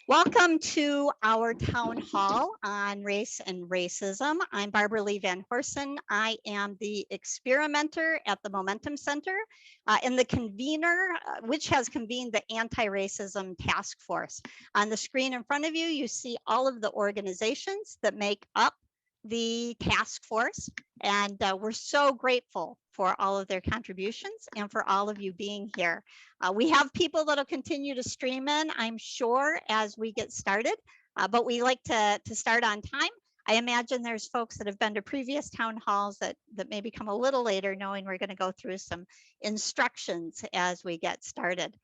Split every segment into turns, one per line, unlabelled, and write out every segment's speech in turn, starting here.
Welcome to our town hall on race and racism. I'm Barbara Lee Van Horsen. I am the experimenter at the Momentum Center and the convener, which has convened the Anti-Racism Task Force. On the screen in front of you, you see all of the organizations that make up the task force, and we're so grateful for all of their contributions and for all of you being here. We have people that'll continue to stream in, I'm sure, as we get started, but we like to start on time. I imagine there's folks that have been to previous town halls that maybe come a little later, knowing we're going to go through some instructions as we get started.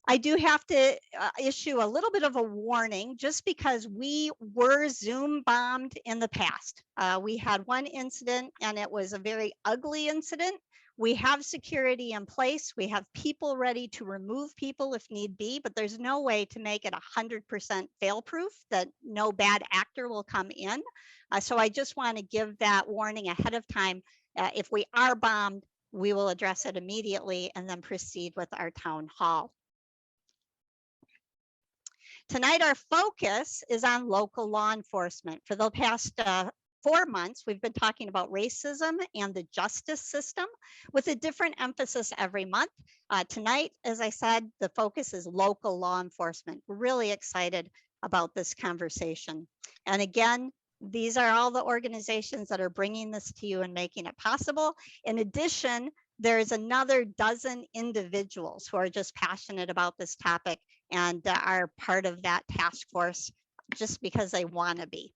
I do have to issue a little bit of a warning just because we were Zoom bombed in the past. We had one incident and it was a very ugly incident. We have security in place. We have people ready to remove people if need be, but there's no way to make it 100% fail proof that no bad actor will come in. So I just want to give that warning ahead of time. If we are bombed, we will address it immediately and then proceed with our town hall. Tonight, our focus is on local law enforcement. For the past 4 months, we've been talking about racism and the justice system with a different emphasis every month. Tonight, as I said, the focus is local law enforcement. We're really excited about this conversation. And again, these are all the organizations that are bringing this to you and making it possible. In addition, there's another dozen individuals who are just passionate about this topic and are part of that task force just because they want to be.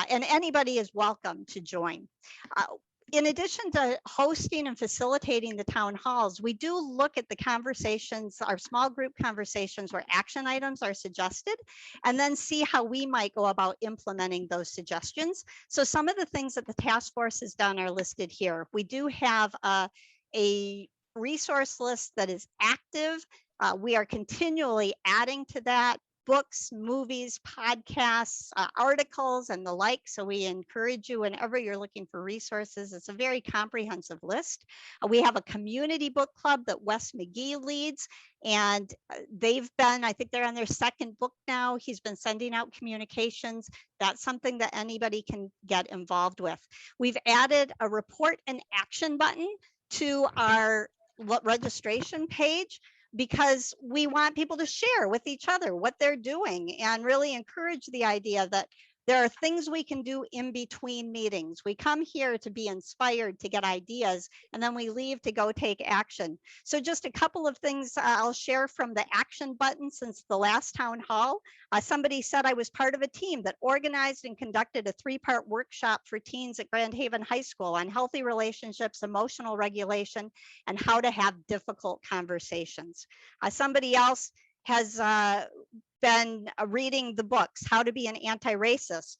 And anybody is welcome to join. In addition to hosting and facilitating the town halls, we do look at the conversations, our small group conversations where action items are suggested, and then see how we might go about implementing those suggestions. So some of the things that the task force has done are listed here. We do have a resource list that is active. We are continually adding to that, books, movies, podcasts, articles, and the like. So we encourage you whenever you're looking for resources. It's a very comprehensive list. We have a community book club that Wes McGee leads, and they've been, I think they're on their second book now. He's been sending out communications. That's something that anybody can get involved with. We've added a report and action button to our registration page, because we want people to share with each other what they're doing and really encourage the idea that there are things we can do in between meetings. We come here to be inspired, to get ideas, and then we leave to go take action. So just a couple of things I'll share from the action button since the last town hall. Somebody said I was part of a team that organized and conducted a 3-part workshop for teens at Grand Haven High School on healthy relationships, emotional regulation, and how to have difficult conversations. Somebody else has been reading the books, How to Be an Anti-Racist.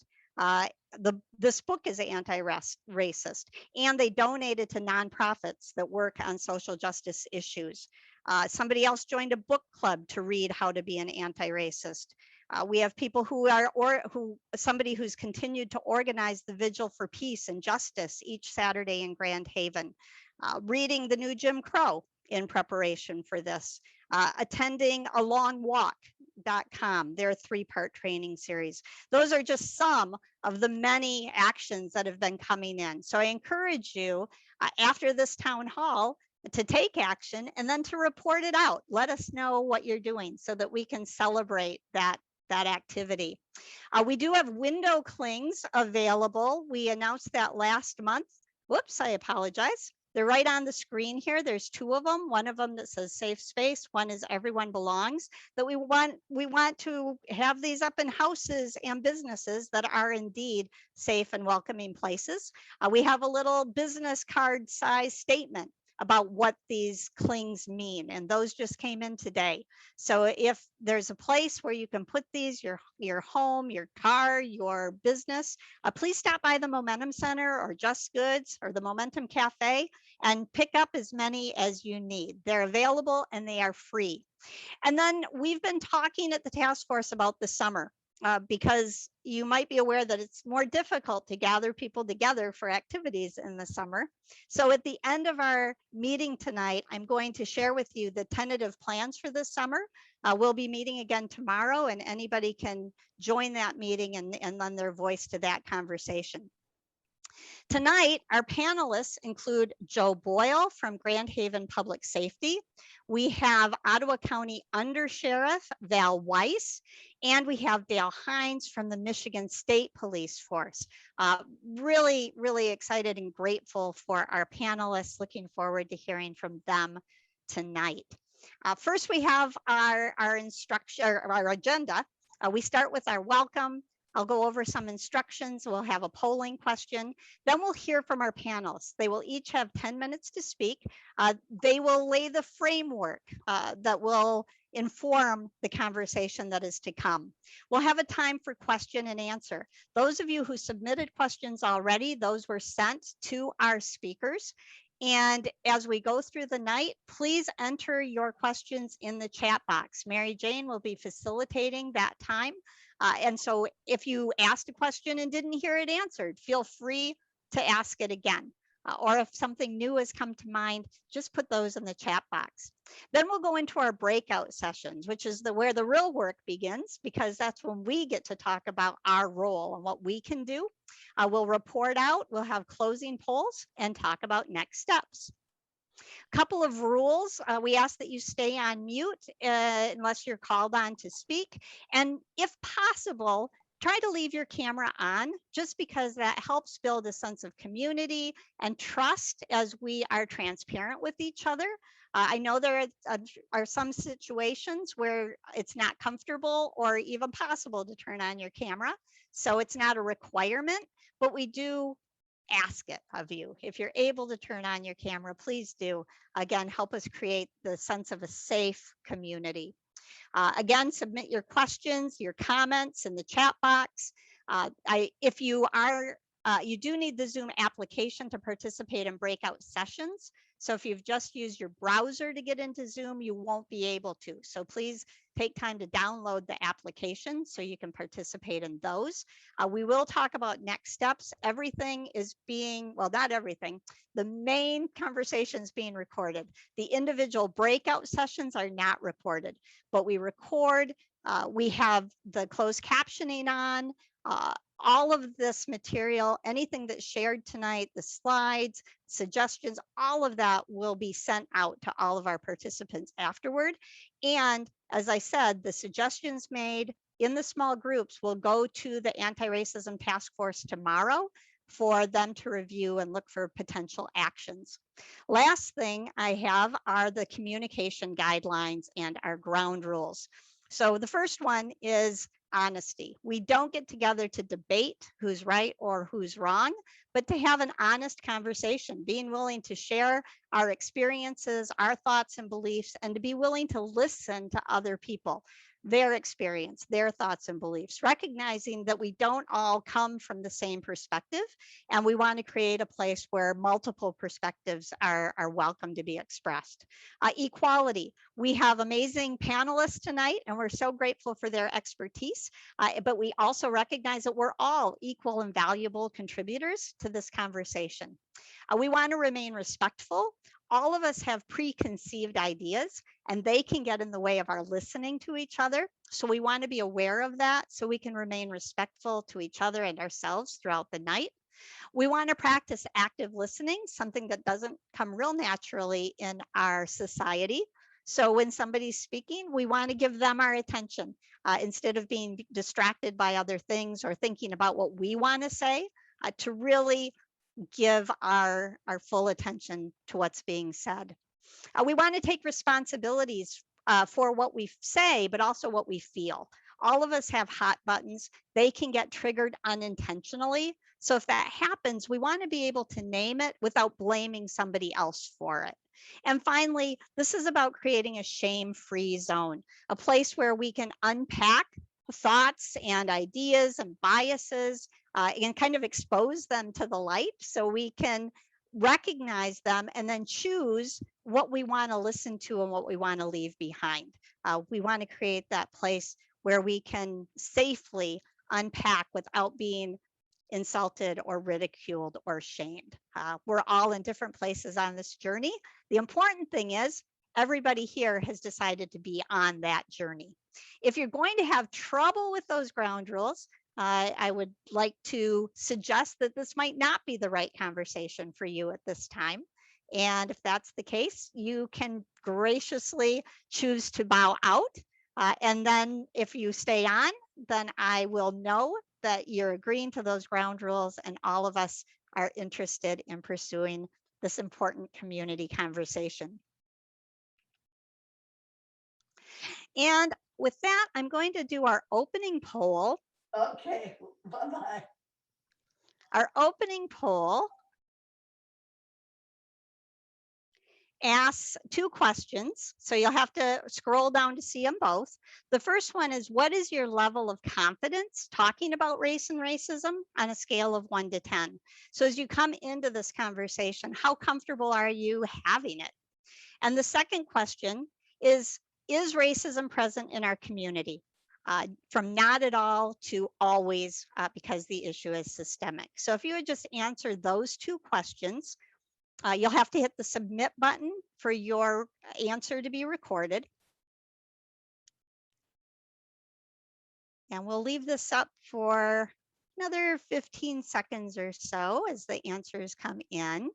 This book is anti-racist, and they donated to nonprofits that work on social justice issues. Somebody else joined a book club to read How to Be an Anti-Racist. We have people who are, somebody who's continued to organize the Vigil for Peace and Justice each Saturday in Grand Haven, reading the new Jim Crow in preparation for this, attending a long walk.com, their 3-part training series. Those are just some of the many actions that have been coming in. So I encourage you after this town hall to take action and then to report it out. Let us know what you're doing so that we can celebrate that activity. We do have window clings available. We announced that last month. Whoops, I apologize. They're right on the screen here. There's 2 of them. One of them that says safe space. One is everyone belongs. That we want to have these up in houses and businesses that are indeed safe and welcoming places. We have a little business card size statement about what these clings mean, and those just came in today. So if there's a place where you can put these, your home, your car, your business, please stop by the Momentum Center or Just Goods or the Momentum Cafe and pick up as many as you need. They're available and they are free. And then we've been talking at the task force about the summer. because you might be aware that it's more difficult to gather people together for activities in the summer. So at the end of our meeting tonight, I'm going to share with you the tentative plans for this summer. We'll be meeting again tomorrow, and anybody can join that meeting and lend their voice to that conversation. Tonight, our panelists include Joe Boyle from Grand Haven Public Safety. We have Ottawa County Under Sheriff Val Weiss, and we have Dale Hines from the Michigan State Police Force. Really, really excited and grateful for our panelists. Looking forward to hearing from them tonight. First, we have our instruction, our agenda. We start with our welcome. I'll go over some instructions. We'll have a polling question. Then we'll hear from our panelists. They will each have 10 minutes to speak. They will lay the framework that will inform the conversation that is to come. We'll have a time for question and answer. Those of you who submitted questions already, those were sent to our speakers. And as we go through the night, please enter your questions in the chat box. Mary Jane will be facilitating that time. And so if you asked a question and didn't hear it answered, feel free to ask it again. Or if something new has come to mind, just put those in the chat box. Then we'll go into our breakout sessions, which is where the real work begins, because that's when we get to talk about our role and what we can do. We'll report out, we'll have closing polls, and talk about next steps. Couple of rules. We ask that you stay on mute unless you're called on to speak. And if possible, try to leave your camera on, just because that helps build a sense of community and trust as we are transparent with each other. I know there are some situations where it's not comfortable or even possible to turn on your camera. So it's not a requirement, but we do ask it of you. If you're able to turn on your camera, please do. Again, help us create the sense of a safe community. Again, submit your questions, your comments in the chat box. If you are, you do need the Zoom application to participate in breakout sessions. So if you've just used your browser to get into Zoom, you won't be able to. So please take time to download the application so you can participate in those. We will talk about next steps. Everything is being, well, not everything. The main conversation is being recorded. The individual breakout sessions are not recorded, but we record. We have the closed captioning on. All of this material, anything that's shared tonight, the slides, suggestions, all of that will be sent out to all of our participants afterward. And as I said, the suggestions made in the small groups will go to the Anti-Racism Task Force tomorrow for them to review and look for potential actions. Last thing I have are the communication guidelines and our ground rules. So the first one is honesty. We don't get together to debate who's right or who's wrong, but to have an honest conversation, being willing to share our experiences, our thoughts and beliefs, and to be willing to listen to other people, their experience, their thoughts and beliefs, recognizing that we don't all come from the same perspective, and we want to create a place where multiple perspectives are welcome to be expressed. Equality. We have amazing panelists tonight, and we're so grateful for their expertise, but we also recognize that we're all equal and valuable contributors to this conversation. We want to remain respectful. All of us have preconceived ideas, and they can get in the way of our listening to each other. So we want to be aware of that so we can remain respectful to each other and ourselves throughout the night. We want to practice active listening, something that doesn't come real naturally in our society. So when somebody's speaking, we want to give them our attention instead of being distracted by other things or thinking about what we want to say, to really give our full attention to what's being said. We want to take responsibilities for what we say, but also what we feel. All of us have hot buttons. They can get triggered unintentionally. So if that happens, we want to be able to name it without blaming somebody else for it. And finally, this is about creating a shame-free zone, a place where we can unpack thoughts and ideas and biases and kind of expose them to the light so we can recognize them and then choose what we want to listen to and what we want to leave behind. We want to create that place where we can safely unpack without being insulted or ridiculed or shamed. We're all in different places on this journey. The important thing is everybody here has decided to be on that journey. If you're going to have trouble with those ground rules, I would like to suggest that this might not be the right conversation for you at this time. And if that's the case, you can graciously choose to bow out. And then if you stay on, then I will know that you're agreeing to those ground rules and all of us are interested in pursuing this important community conversation. And with that, I'm going to do our opening poll.
Okay, bye-bye.
Our opening poll asks two questions. So you'll have to scroll down to see them both. The first one is, what is your level of confidence talking about race and racism on a scale of 1 to 10? So as you come into this conversation, how comfortable are you having it? And the second question is racism present in our community? From not at all to always, because the issue is systemic. So if you would just answer those two questions, you'll have to hit the submit button for your answer to be recorded. And we'll leave this up for another 15 seconds or so as the answers come in.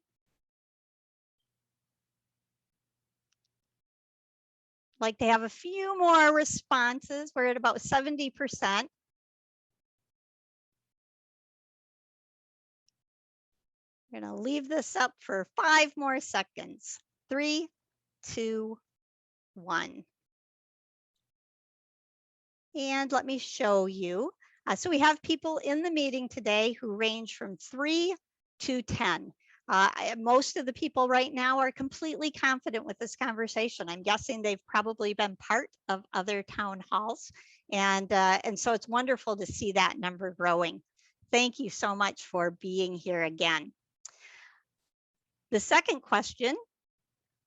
Like to have a few more responses. We're at about 70%. I'm going to leave this up for 5 more seconds. 3, 2, 1. And let me show you. So we have people in the meeting today who range from 3 to 10. Most of the people right now are completely confident with this conversation. I'm guessing they've probably been part of other town halls. And so it's wonderful to see that number growing. Thank you so much for being here again. The second question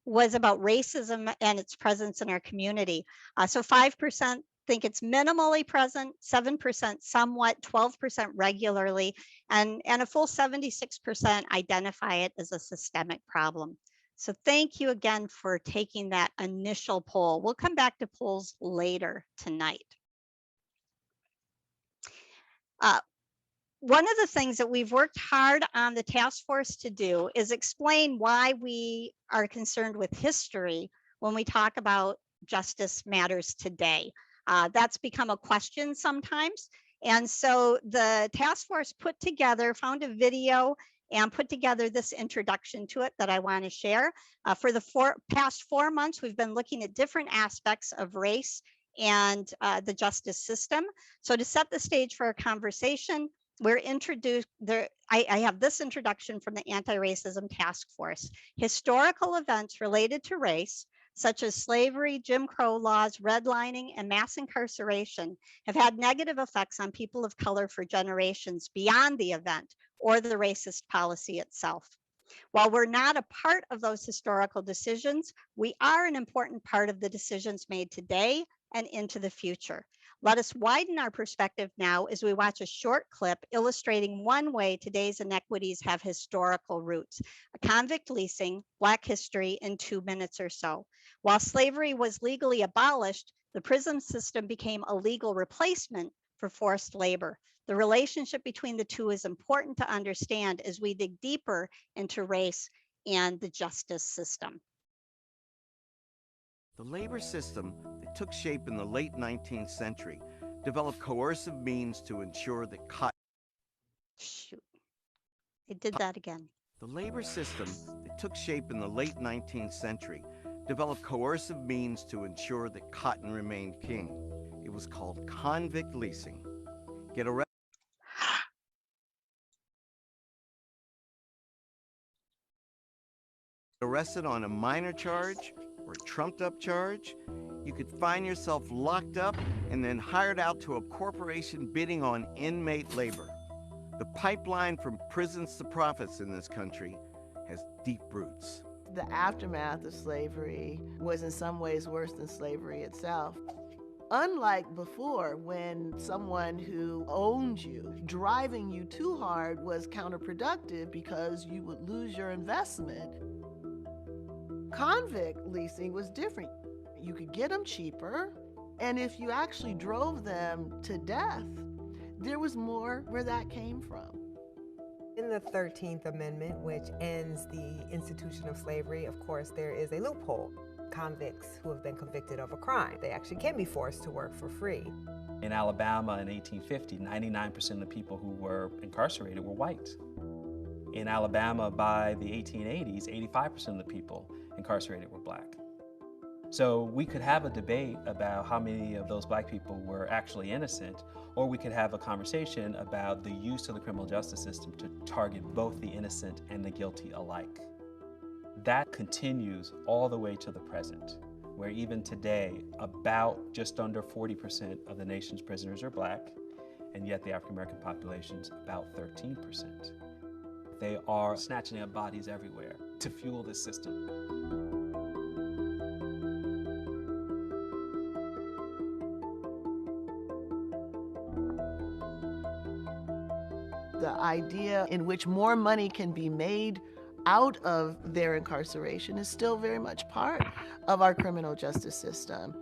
was about racism and its presence in our community. So 5% think it's minimally present, 7% somewhat, 12% regularly, and a full 76% identify it as a systemic problem. So thank you again for taking that initial poll. We'll come back to polls later tonight. One of the things that we've worked hard on the task force to do is explain why we are concerned with history when we talk about justice matters today. That's become a question sometimes. And so the task force found a video and put together this introduction to it that I want to share. For the past 4 months, we've been looking at different aspects of race and the justice system. So to set the stage for our conversation, we're introduced there. I have this introduction from the Anti-Racism Task Force. Historical events related to race, such as slavery, Jim Crow laws, redlining, and mass incarceration, have had negative effects on people of color for generations beyond the event or the racist policy itself. While we're not a part of those historical decisions, we are an important part of the decisions made today and into the future. Let us widen our perspective now as we watch a short clip illustrating one way today's inequities have historical roots. Convict leasing, Black history in 2 minutes or so. While slavery was legally abolished, the prison system became a legal replacement for forced labor. The relationship between the two is important to understand as we dig deeper into race and the justice system.
The labor system that took shape in the late 19th century developed coercive means to ensure that
Shoot, I did that again.
The labor system that took shape in the late 19th century developed coercive means to ensure that cotton remained king. It was called convict leasing. Get arrested on a minor charge or a trumped-up charge, you could find yourself locked up and then hired out to a corporation bidding on inmate labor. The pipeline from prisons to profits in this country has deep roots.
The aftermath of slavery was in some ways worse than slavery itself. Unlike before, when someone who owned you, driving you too hard was counterproductive because you would lose your investment. Convict leasing was different. You could get them cheaper, and if you actually drove them to death, there was more where that came from.
In the 13th Amendment, which ends the institution of slavery, of course, there is a loophole. Convicts who have been convicted of a crime, they actually can be forced to work for free.
In Alabama in 1850, 99% of the people who were incarcerated were white. In Alabama by the 1880s, 85% of the people incarcerated were black. So we could have a debate about how many of those black people were actually innocent, or we could have a conversation about the use of the criminal justice system to target both the innocent and the guilty alike. That continues all the way to the present, where even today, about just under 40% of the nation's prisoners are black, and yet the African-American population is about 13%. They are snatching up bodies everywhere to fuel this system.
The idea in which more money can be made out of their incarceration is still very much part of our criminal justice system.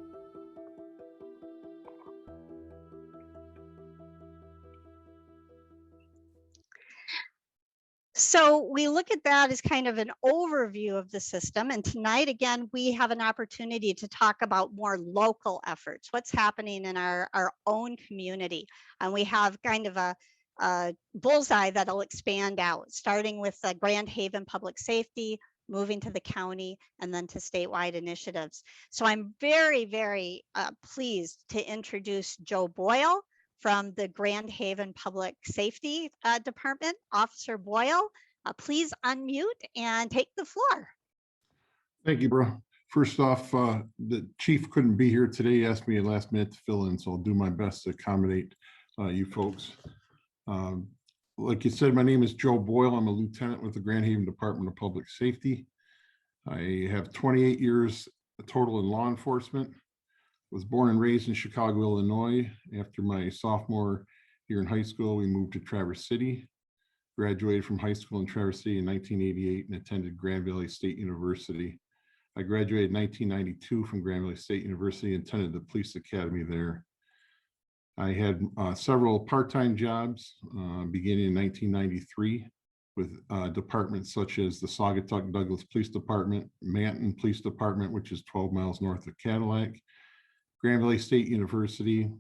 So we look at that as kind of an overview of the system. And tonight, again, we have an opportunity to talk about more local efforts, what's happening in our own community. And we have kind of a bullseye that'll expand out, starting with Grand Haven Public Safety, moving to the county, and then to statewide initiatives. So I'm very, very pleased to introduce Joe Boyle from the Grand Haven Public Safety Department. Officer Boyle, please unmute and take the floor.
Thank you, bro. First off, the chief couldn't be here today, asked me at last minute to fill in, so I'll do my best to accommodate you folks. Like you said, my name is Joe Boyle. I'm a lieutenant with the Grand Haven Department of Public Safety. I have 28 years total in law enforcement. Was born and raised in Chicago, Illinois. After my sophomore year in high school, we moved to Traverse City. Graduated from high school in Traverse City in 1988 and attended Grand Valley State University. I graduated in 1992 from Grand Valley State University and attended the police academy there. I had several part-time jobs beginning in 1993 with departments such as the Saugatuck Douglas Police Department, Manton Police Department, which is 12 miles north of Cadillac, Grand Valley State University,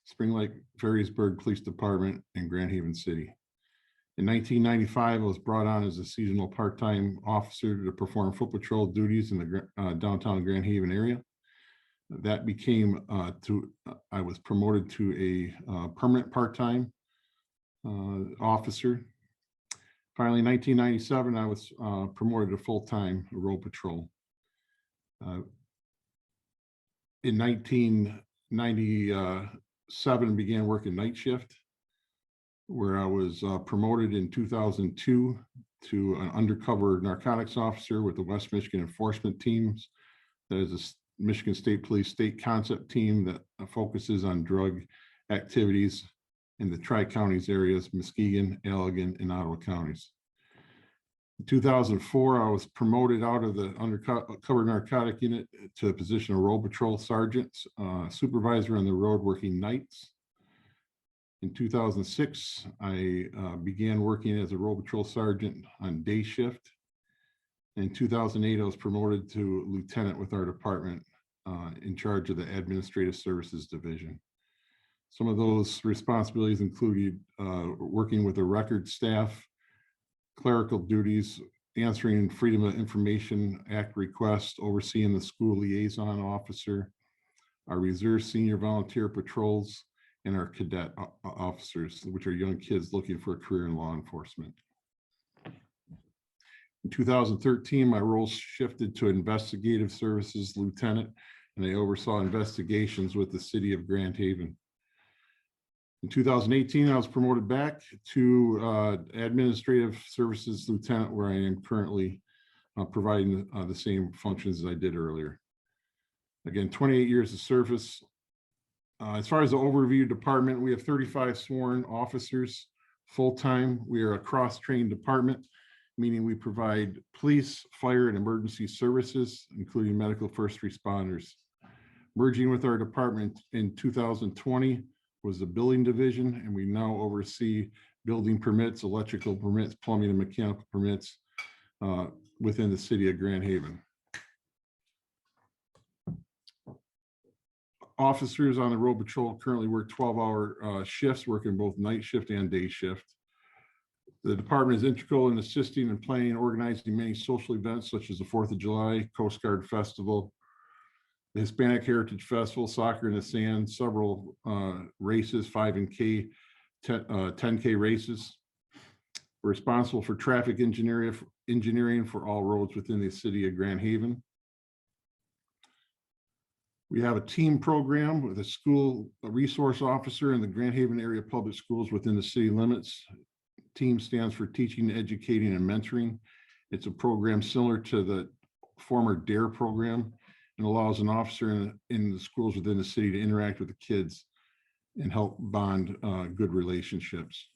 Spring Lake Ferrisburg Police Department, and Grand Haven City. In 1995, I was brought on as a seasonal part-time officer to perform foot patrol duties in the downtown Grand Haven area. That became I was promoted to a permanent part-time officer. Finally, in 1997, I was promoted to full-time road patrol. In 1997, began working night shift, where I was promoted in 2002 to an undercover narcotics officer with the West Michigan Enforcement Teams. That is a Michigan State Police state concept team that focuses on drug activities in the Tri-Counties areas, Muskegon, Allegan, and Ottawa counties. In 2004, I was promoted out of the undercover narcotic unit to the position of road patrol sergeant, supervisor on the road working nights. In 2006, I began working as a road patrol sergeant on day shift. In 2008, I was promoted to lieutenant with our department in charge of the Administrative Services Division. Some of those responsibilities included working with the record staff, clerical duties, answering Freedom of Information Act requests, overseeing the school liaison officer, our reserve senior volunteer patrols, and our cadet officers, which are young kids looking for a career in law enforcement. In 2013, my role shifted to investigative services lieutenant, and I oversaw investigations with the city of Grand Haven. In 2018, I was promoted back to administrative services lieutenant, where I am currently providing the same functions as I did earlier. Again, 28 years of service, As far as the overview department, we have 35 sworn officers full-time. We are a cross-trained department, meaning we provide police, fire, and emergency services, including medical first responders. Merging with our department in 2020 was the building division, and we now oversee building permits, electrical permits, plumbing and mechanical permits within the city of Grand Haven. Officers on the road patrol currently work 12-hour shifts, working both night shift and day shift. The department is integral in assisting and planning and organizing many social events such as the 4th of July, Coast Guard Festival, the Hispanic Heritage Festival, Soccer in the Sand, several races, 5 and K, 10K races. We're responsible for traffic engineering for all roads within the city of Grand Haven. We have a team program with a resource officer in the Grand Haven area public schools within the city limits. TEAM stands for Teaching, Educating, and Mentoring. It's a program similar to the former DARE program and allows an officer in the schools within the city to interact with the kids and help bond good relationships.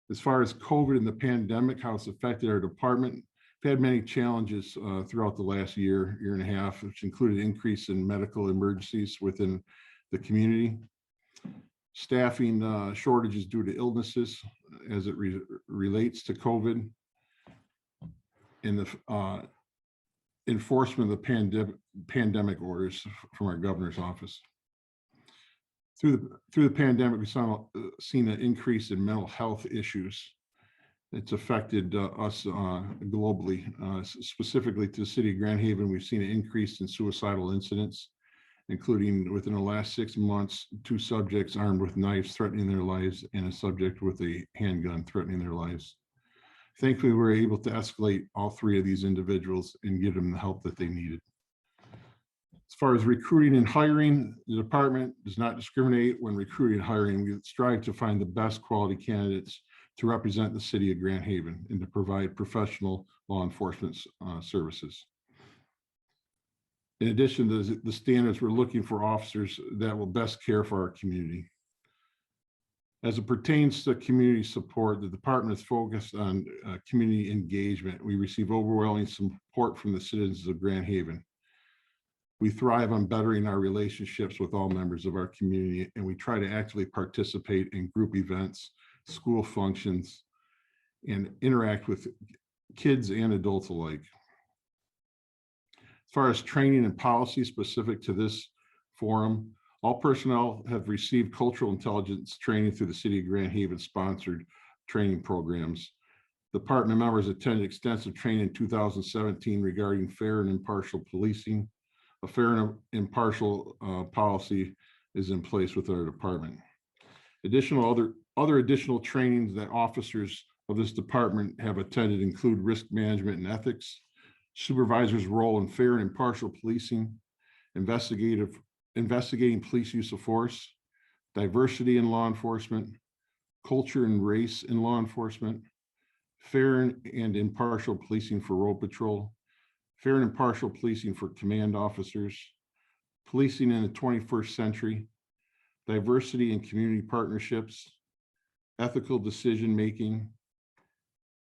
As far as COVID and the pandemic, how it's affected our department, we've had many challenges throughout the last year and a half, which included increase in medical emergencies within the community, staffing shortages due to illnesses as it relates to COVID, and the enforcement of the pandemic orders from our governor's office. Through the pandemic, we've seen an increase in mental health issues. It's affected us globally, specifically to the city of Grand Haven. We've seen an increase in suicidal incidents, including within the last 6 months, 2 subjects armed with knives threatening their lives and a subject with a handgun threatening their lives. Thankfully, we were able to escalate all 3 of these individuals and give them the help that they needed. As far as recruiting and hiring, the department does not discriminate when recruiting and hiring. We strive to find the best quality candidates to represent the city of Grand Haven and to provide professional law enforcement services. In addition to the standards, we're looking for officers that will best care for our community. As it pertains to community support, the department is focused on community engagement. We receive overwhelming support from the citizens of Grand Haven. We thrive on bettering our relationships with all members of our community, and we try to actively participate in group events, school functions, and interact with kids and adults alike. As far as training and policy specific to this forum, all personnel have received cultural intelligence training through the City of Grand Haven sponsored training programs. Department members attended extensive training in 2017 regarding fair and impartial policing. A fair and impartial policy is in place with our department. Other additional trainings that officers of this department have attended include risk management and ethics, supervisor's role in fair and impartial policing, investigating police use of force, diversity in law enforcement, culture and race in law enforcement, fair and impartial policing for road patrol, fair and impartial policing for command officers, policing in the 21st century, diversity and community partnerships, ethical decision-making,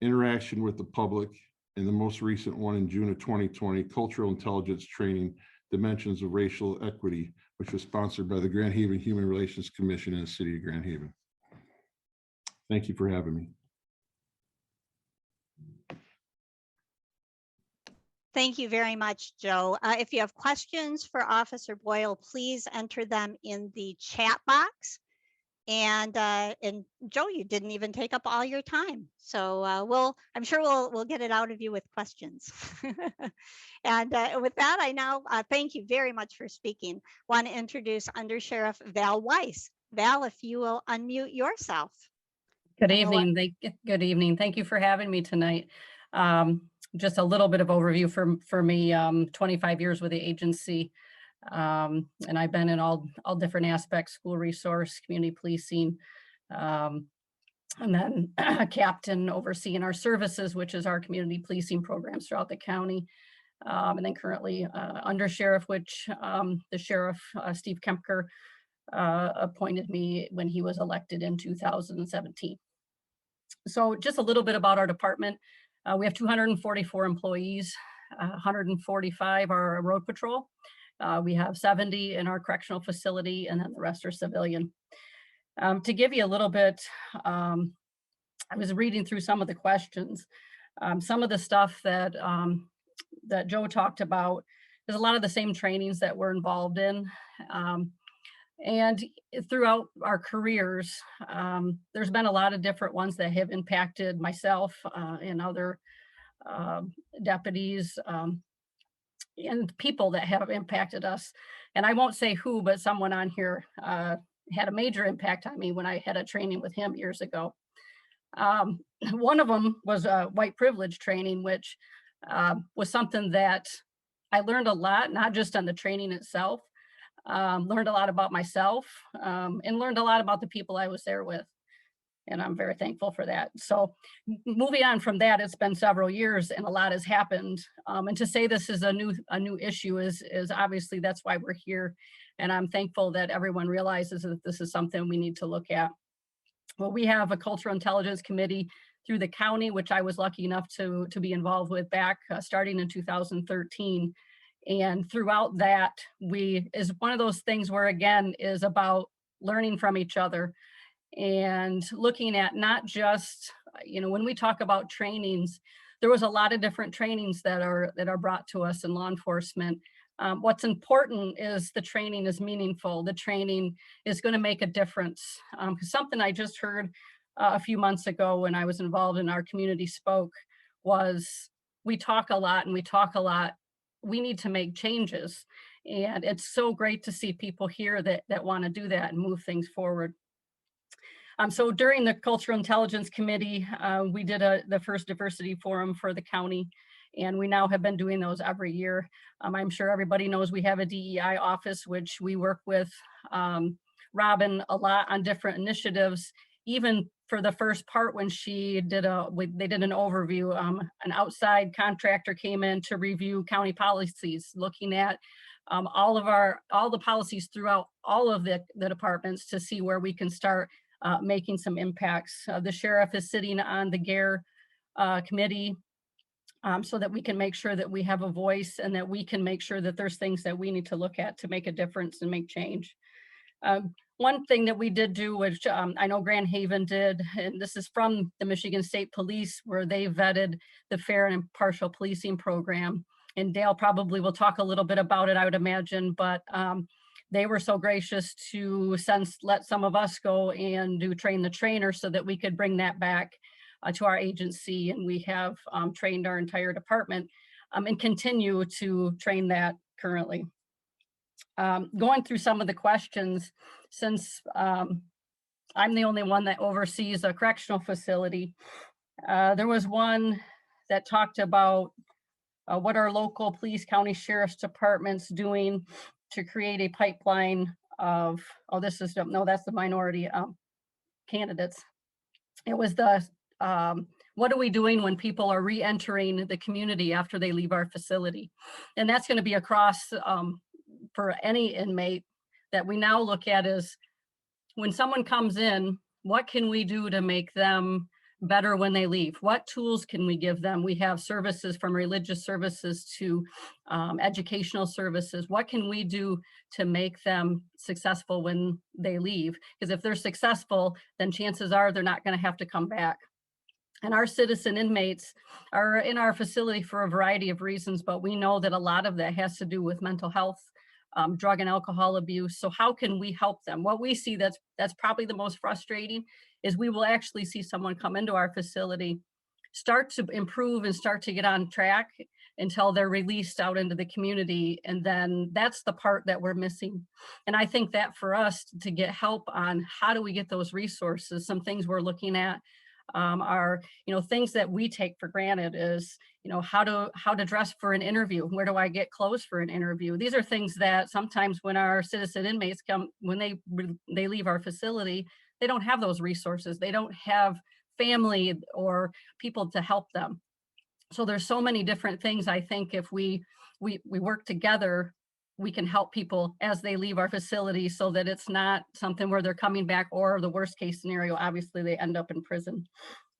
interaction with the public, and the most recent one in June of 2020, cultural intelligence training, dimensions of racial equity, which was sponsored by the Grand Haven Human Relations Commission in the city of Grand Haven. Thank you for having me.
Thank you very much, Joe. If you have questions for Officer Boyle, please enter them in the chat box. And Joe, you didn't even take up all your time. So I'm sure we'll get it out of you with questions. And with that, I now thank you very much for speaking. Want to introduce Under Sheriff Val Weiss. Val, if you will unmute yourself.
Good evening. Good evening. Thank you for having me tonight. Just a little bit of overview for me, 25 years with the agency. And I've been in all different aspects, school resource, community policing, and then a captain overseeing our services, which is our community policing programs throughout the county. and then currently under sheriff, which the sheriff, Steve Kempker, appointed me when he was elected in 2017. So just a little bit about our department. We have 244 employees, 145 are a road patrol. We have 70 in our correctional facility, and then the rest are civilian. To give you a little bit, I was reading through some of the questions. Some of the stuff that that Joe talked about, there's a lot of the same trainings that we're involved in. And throughout our careers, there's been a lot of different ones that have impacted myself and other deputies and people that have impacted us. And I won't say who, but someone on here had a major impact on me when I had a training with him years ago. One of them was a white privilege training, which was something that I learned a lot, not just on the training itself, learned a lot about myself, and learned a lot about the people I was there with. And I'm very thankful for that. So moving on from that, it's been several years and a lot has happened. And to say this is a new issue is obviously that's why we're here. And I'm thankful that everyone realizes that this is something we need to look at. Well, we have a cultural intelligence committee through the county, which I was lucky enough to be involved with back starting in 2013. And throughout that, is one of those things where, again, is about learning from each other and looking at not just, when we talk about trainings, there was a lot of different trainings that are brought to us in law enforcement. What's important is the training is meaningful. The training is going to make a difference. Something I just heard a few months ago when I was involved in our community spoke was, we talk a lot and we talk a lot. We need to make changes. And it's so great to see people here that want to do that and move things forward. So during the Cultural Intelligence Committee, we did the first diversity forum for the county, and we now have been doing those every year. I'm sure everybody knows we have a DEI office, which we work with Robin a lot on different initiatives. Even for the first part, when they did an overview, an outside contractor came in to review county policies, looking at all the policies throughout all of the departments to see where we can start making some impacts. The sheriff is sitting on the GARE committee so that we can make sure that we have a voice and that we can make sure that there's things that we need to look at to make a difference and make change. One thing that we did do, which I know Grand Haven did, and this is from the Michigan State Police, where they vetted the fair and impartial policing program. And Dale probably will talk a little bit about it, I would imagine, but they were so gracious to let some of us go and do train the trainer so that we could bring that back to our agency. And we have trained our entire department and continue to train that currently. Going through some of the questions, since I'm the only one that oversees a correctional facility, there was one that talked about what are local police, county sheriff's departments doing to create a pipeline of, that's the minority candidates. It was what are we doing when people are re-entering the community after they leave our facility? And that's going to be across for any inmate that we now look at is when someone comes in, what can we do to make them better when they leave? What tools can we give them? We have services from religious services to educational services. What can we do to make them successful when they leave? Because if they're successful, then chances are they're not going to have to come back. And our citizen inmates are in our facility for a variety of reasons, but we know that a lot of that has to do with mental health, drug and alcohol abuse. So how can we help them? What we see that's probably the most frustrating is we will actually see someone come into our facility, start to improve and start to get on track until they're released out into the community. And then that's the part that we're missing. And I think that for us to get help on how do we get those resources, some things we're looking at are, things that we take for granted is, how to dress for an interview. Where do I get clothes for an interview? These are things that sometimes when our citizen inmates come, when they leave our facility, they don't have those resources. They don't have family or people to help them. So there's so many different things. I think if we work together, we can help people as they leave our facility, so that it's not something where they're coming back, or the worst case scenario, obviously they end up in prison.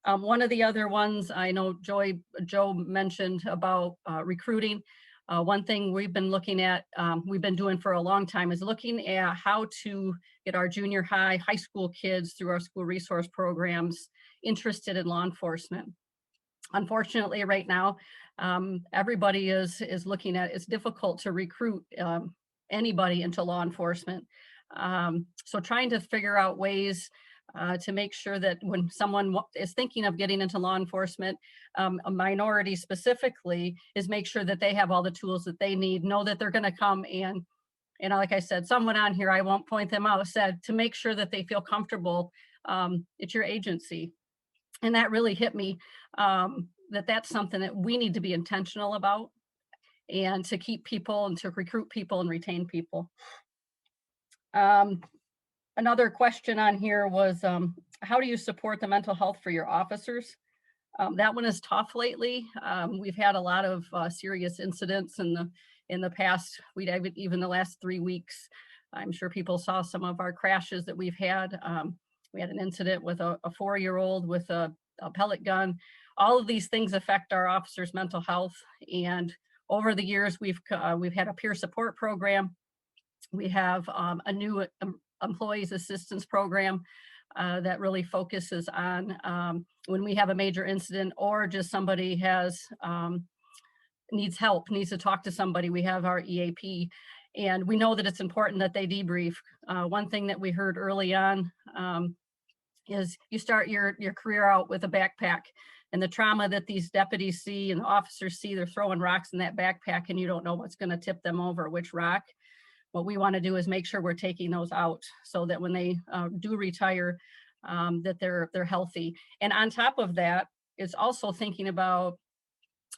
One of the other ones I know Joe mentioned about recruiting. One thing we've been looking at, we've been doing for a long time, is looking at how to get our junior high school kids through our school resource programs interested in law enforcement. Unfortunately, right now, everybody is looking at, it's difficult to recruit anybody into law enforcement. So trying to figure out ways to make sure that when someone is thinking of getting into law enforcement, a minority specifically, is make sure that they have all the tools that they need, know that they're going to come and like I said, someone on here, I won't point them out, said to make sure that they feel comfortable at your agency. And that really hit me, that's something that we need to be intentional about, and to keep people and to recruit people and retain people. Another question on here was, how do you support the mental health for your officers? That one is tough lately. We've had a lot of serious incidents in the past, even the last 3 weeks. I'm sure people saw some of our crashes that we've had. We had an incident with a 4-year-old with a pellet gun. All of these things affect our officers' mental health. And over the years, we've had a peer support program. We have a new employees assistance program that really focuses on when we have a major incident, or just somebody needs help, needs to talk to somebody. We have our EAP. And we know that it's important that they debrief. One thing that we heard early on is you start your career out with a backpack, and the trauma that these deputies see and the officers see, they're throwing rocks in that backpack and you don't know what's going to tip them over, which rock. What we want to do is make sure we're taking those out, so that when they do retire, that they're healthy. And on top of that, it's also thinking about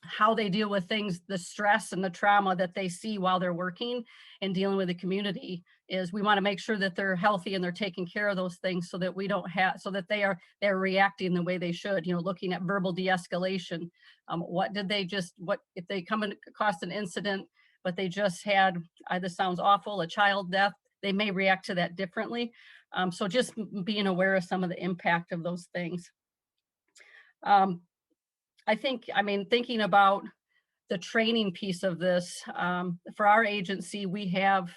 how they deal with things, the stress and the trauma that they see while they're working and dealing with the community. Is we want to make sure that they're healthy and they're taking care of those things, so that we don't have, so that they're reacting the way they should. Looking at verbal de-escalation. What if they come across an incident, but they just had, this sounds awful, a child death, they may react to that differently. So just being aware of some of the impact of those things. Thinking about the training piece of this, for our agency, we have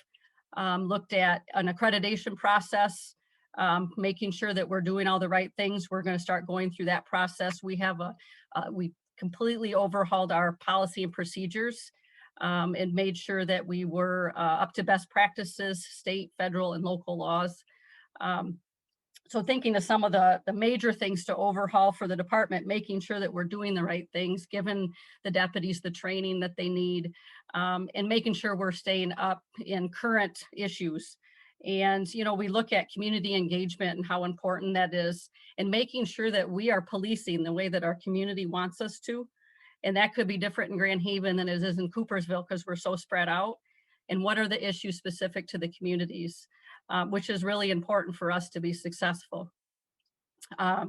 looked at an accreditation process, making sure that we're doing all the right things. We're going to start going through that process. We completely overhauled our policy and procedures, and made sure that we were up to best practices, state, federal, and local laws. So thinking of some of the major things to overhaul for the department, making sure that we're doing the right things, giving the deputies the training that they need, and making sure we're staying up in current issues. And, we look at community engagement and how important that is, and making sure that we are policing the way that our community wants us to. And that could be different in Grand Haven than it is in Coopersville, because we're so spread out. And what are the issues specific to the communities? Which is really important for us to be successful. I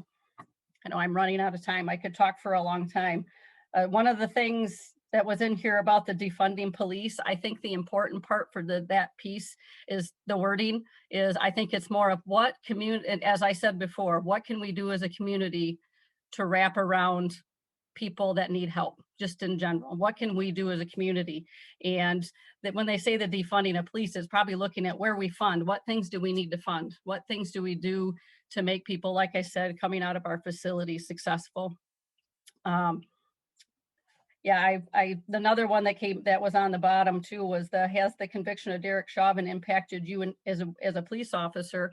know I'm running out of time. I could talk for a long time. One of the things that was in here about the defunding police, I think the important part for that piece is the wording is, I think it's more of what community, and as I said before, what can we do as a community to wrap around people that need help, just in general? What can we do as a community? And that when they say the defunding of police, is probably looking at where we fund, what things do we need to fund? What things do we do to make people, like I said, coming out of our facilities successful? Another one that was on the bottom too was has the conviction of Derek Chauvin impacted you as a police officer?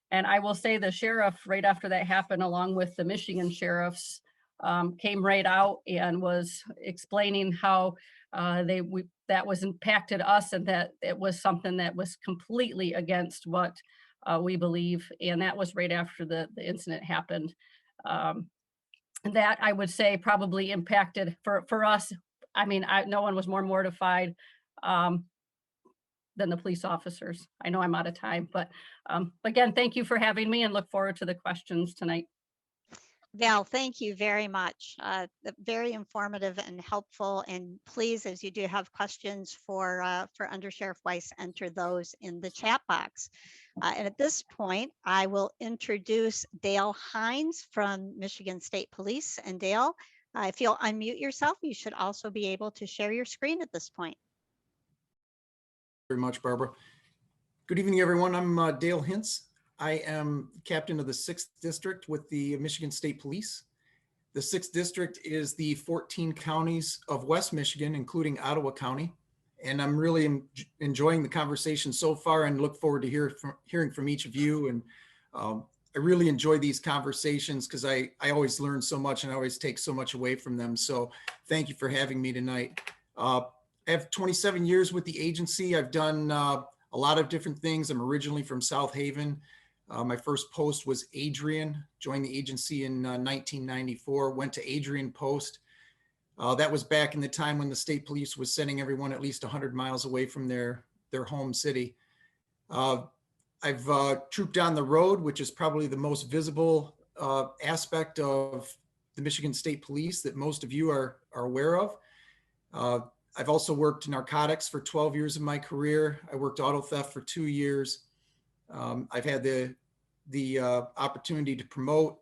And I will say the sheriff, right after that happened, along with the Michigan sheriffs, came right out and was explaining how that was impacted us, and that it was something that was completely against what we believe. And that was right after the incident happened. That I would say probably impacted for us. No one was more mortified than the police officers. I know I'm out of time, but again, thank you for having me, and look forward to the questions tonight.
Val, thank you very much. Very informative and helpful. And please, as you do have questions for Under Sheriff Weiss, enter those in the chat box. And at this point, I will introduce Dale Hines from Michigan State Police. And Dale, if you'll unmute yourself, you should also be able to share your screen at this point.
Very much, Barbara. Good evening, everyone. I'm Dale Hintz. I am captain of the 6th District with the Michigan State Police. The 6th District is the 14 counties of West Michigan, including Ottawa County. And I'm really enjoying the conversation so far and look forward to hearing from each of you. And I really enjoy these conversations because I always learn so much and I always take so much away from them. So thank you for having me tonight. I have 27 years with the agency. I've done a lot of different things. I'm originally from South Haven. My first post was Adrian, joined the agency in 1994, went to Adrian Post. That was back in the time when the state police was sending everyone at least 100 miles away from their home city. I've trooped on the road, which is probably the most visible aspect of the Michigan State Police that most of you are aware of. I've also worked narcotics for 12 years of my career. I worked auto theft for 2 years. I've had the opportunity to promote.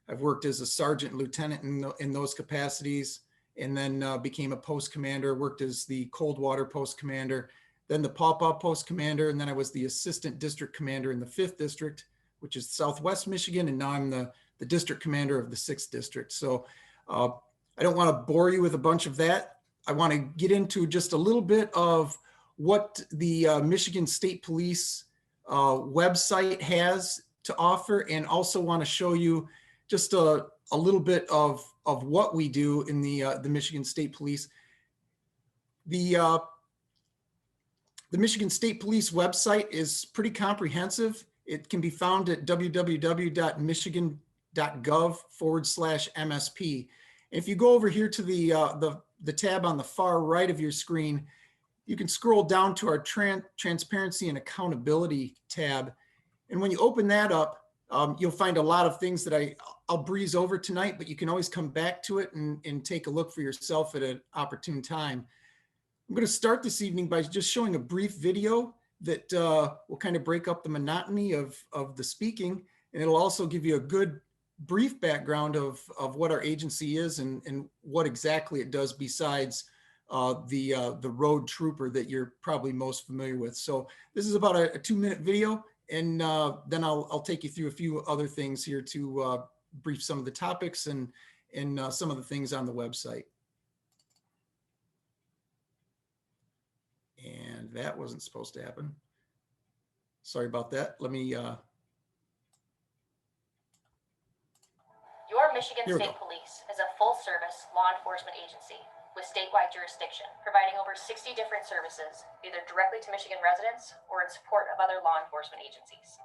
I've worked as a sergeant and lieutenant in those capacities, and then became a post commander, worked as the Coldwater post commander, then the Pawpaw post commander, and then I was the assistant district commander in the 5th District, which is Southwest Michigan, and now I'm the district commander of the 6th District. So I don't want to bore you with a bunch of that. I want to get into just a little bit of what the Michigan State Police website has to offer, and also want to show you just a little bit of what we do in the Michigan State Police. The Michigan State Police website is pretty comprehensive. It can be found at www.michigan.gov/MSP. If you go over here to the tab on the far right of your screen, you can scroll down to our transparency and accountability tab. And when you open that up, you'll find a lot of things that I'll breeze over tonight, but you can always come back to it and take a look for yourself at an opportune time. I'm going to start this evening by just showing a brief video that will kind of break up the monotony of the speaking. And it'll also give you a good brief background of what our agency is and what exactly it does besides the road trooper that you're probably most familiar with. So this is about a 2-minute video, and then I'll take you through a few other things here to brief some of the topics and some of the things on the website. And that wasn't supposed to happen. Sorry about that. Let me.
Your Michigan State Police is a full-service law enforcement agency with statewide jurisdiction, providing over 60 different services, either directly to Michigan residents or in support of other law enforcement agencies.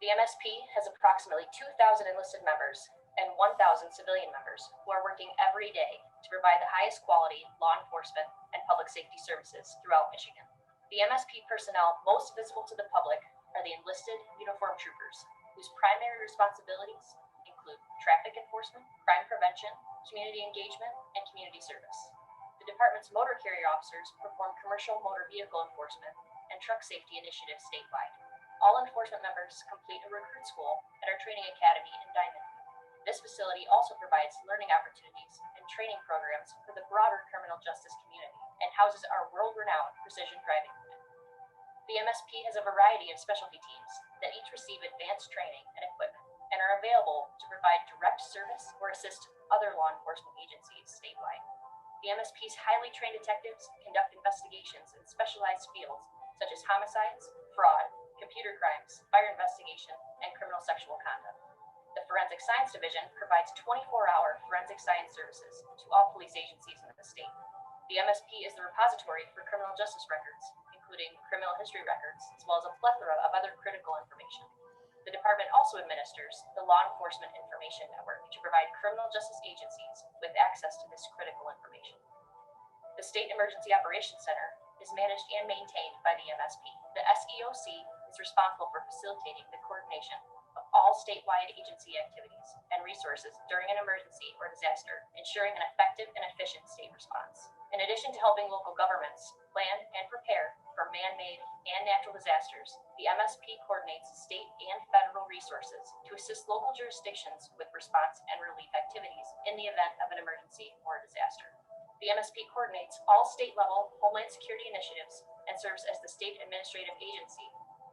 The MSP has approximately 2,000 enlisted members and 1,000 civilian members who are working every day to provide the highest quality law enforcement and public safety services throughout Michigan. The MSP personnel most visible to the public are the enlisted uniformed troopers, whose primary responsibilities include traffic enforcement, crime prevention, community engagement, and community service. The department's motor carrier officers perform commercial motor vehicle enforcement and truck safety initiatives statewide. All enforcement members complete a recruit school at our training academy in Diamond. This facility also provides learning opportunities and training programs for the broader criminal justice community and houses our world-renowned precision driving unit. The MSP has a variety of specialty teams that each receive advanced training and equipment and are available to provide direct service or assist other law enforcement agencies statewide. The MSP's highly trained detectives conduct investigations in specialized fields such as homicides, fraud, computer crimes, fire investigation, and criminal sexual conduct. The Forensic Science Division provides 24-hour forensic science services to all police agencies in the state. The MSP is the repository for criminal justice records, including criminal history records, as well as a plethora of other critical information. The department also administers the Law Enforcement Information Network to provide criminal justice agencies with access to this critical information. The State Emergency Operations Center is managed and maintained by the MSP. The SEOC is responsible for facilitating the coordination of all all statewide agency activities and resources during an emergency or disaster, ensuring an effective and efficient state response. In addition to helping local governments plan and prepare for man-made and natural disasters, the MSP coordinates state and federal resources to assist local jurisdictions with response and relief activities in the event of an emergency or disaster. The MSP coordinates all state-level Homeland Security initiatives and serves as the state administrative agency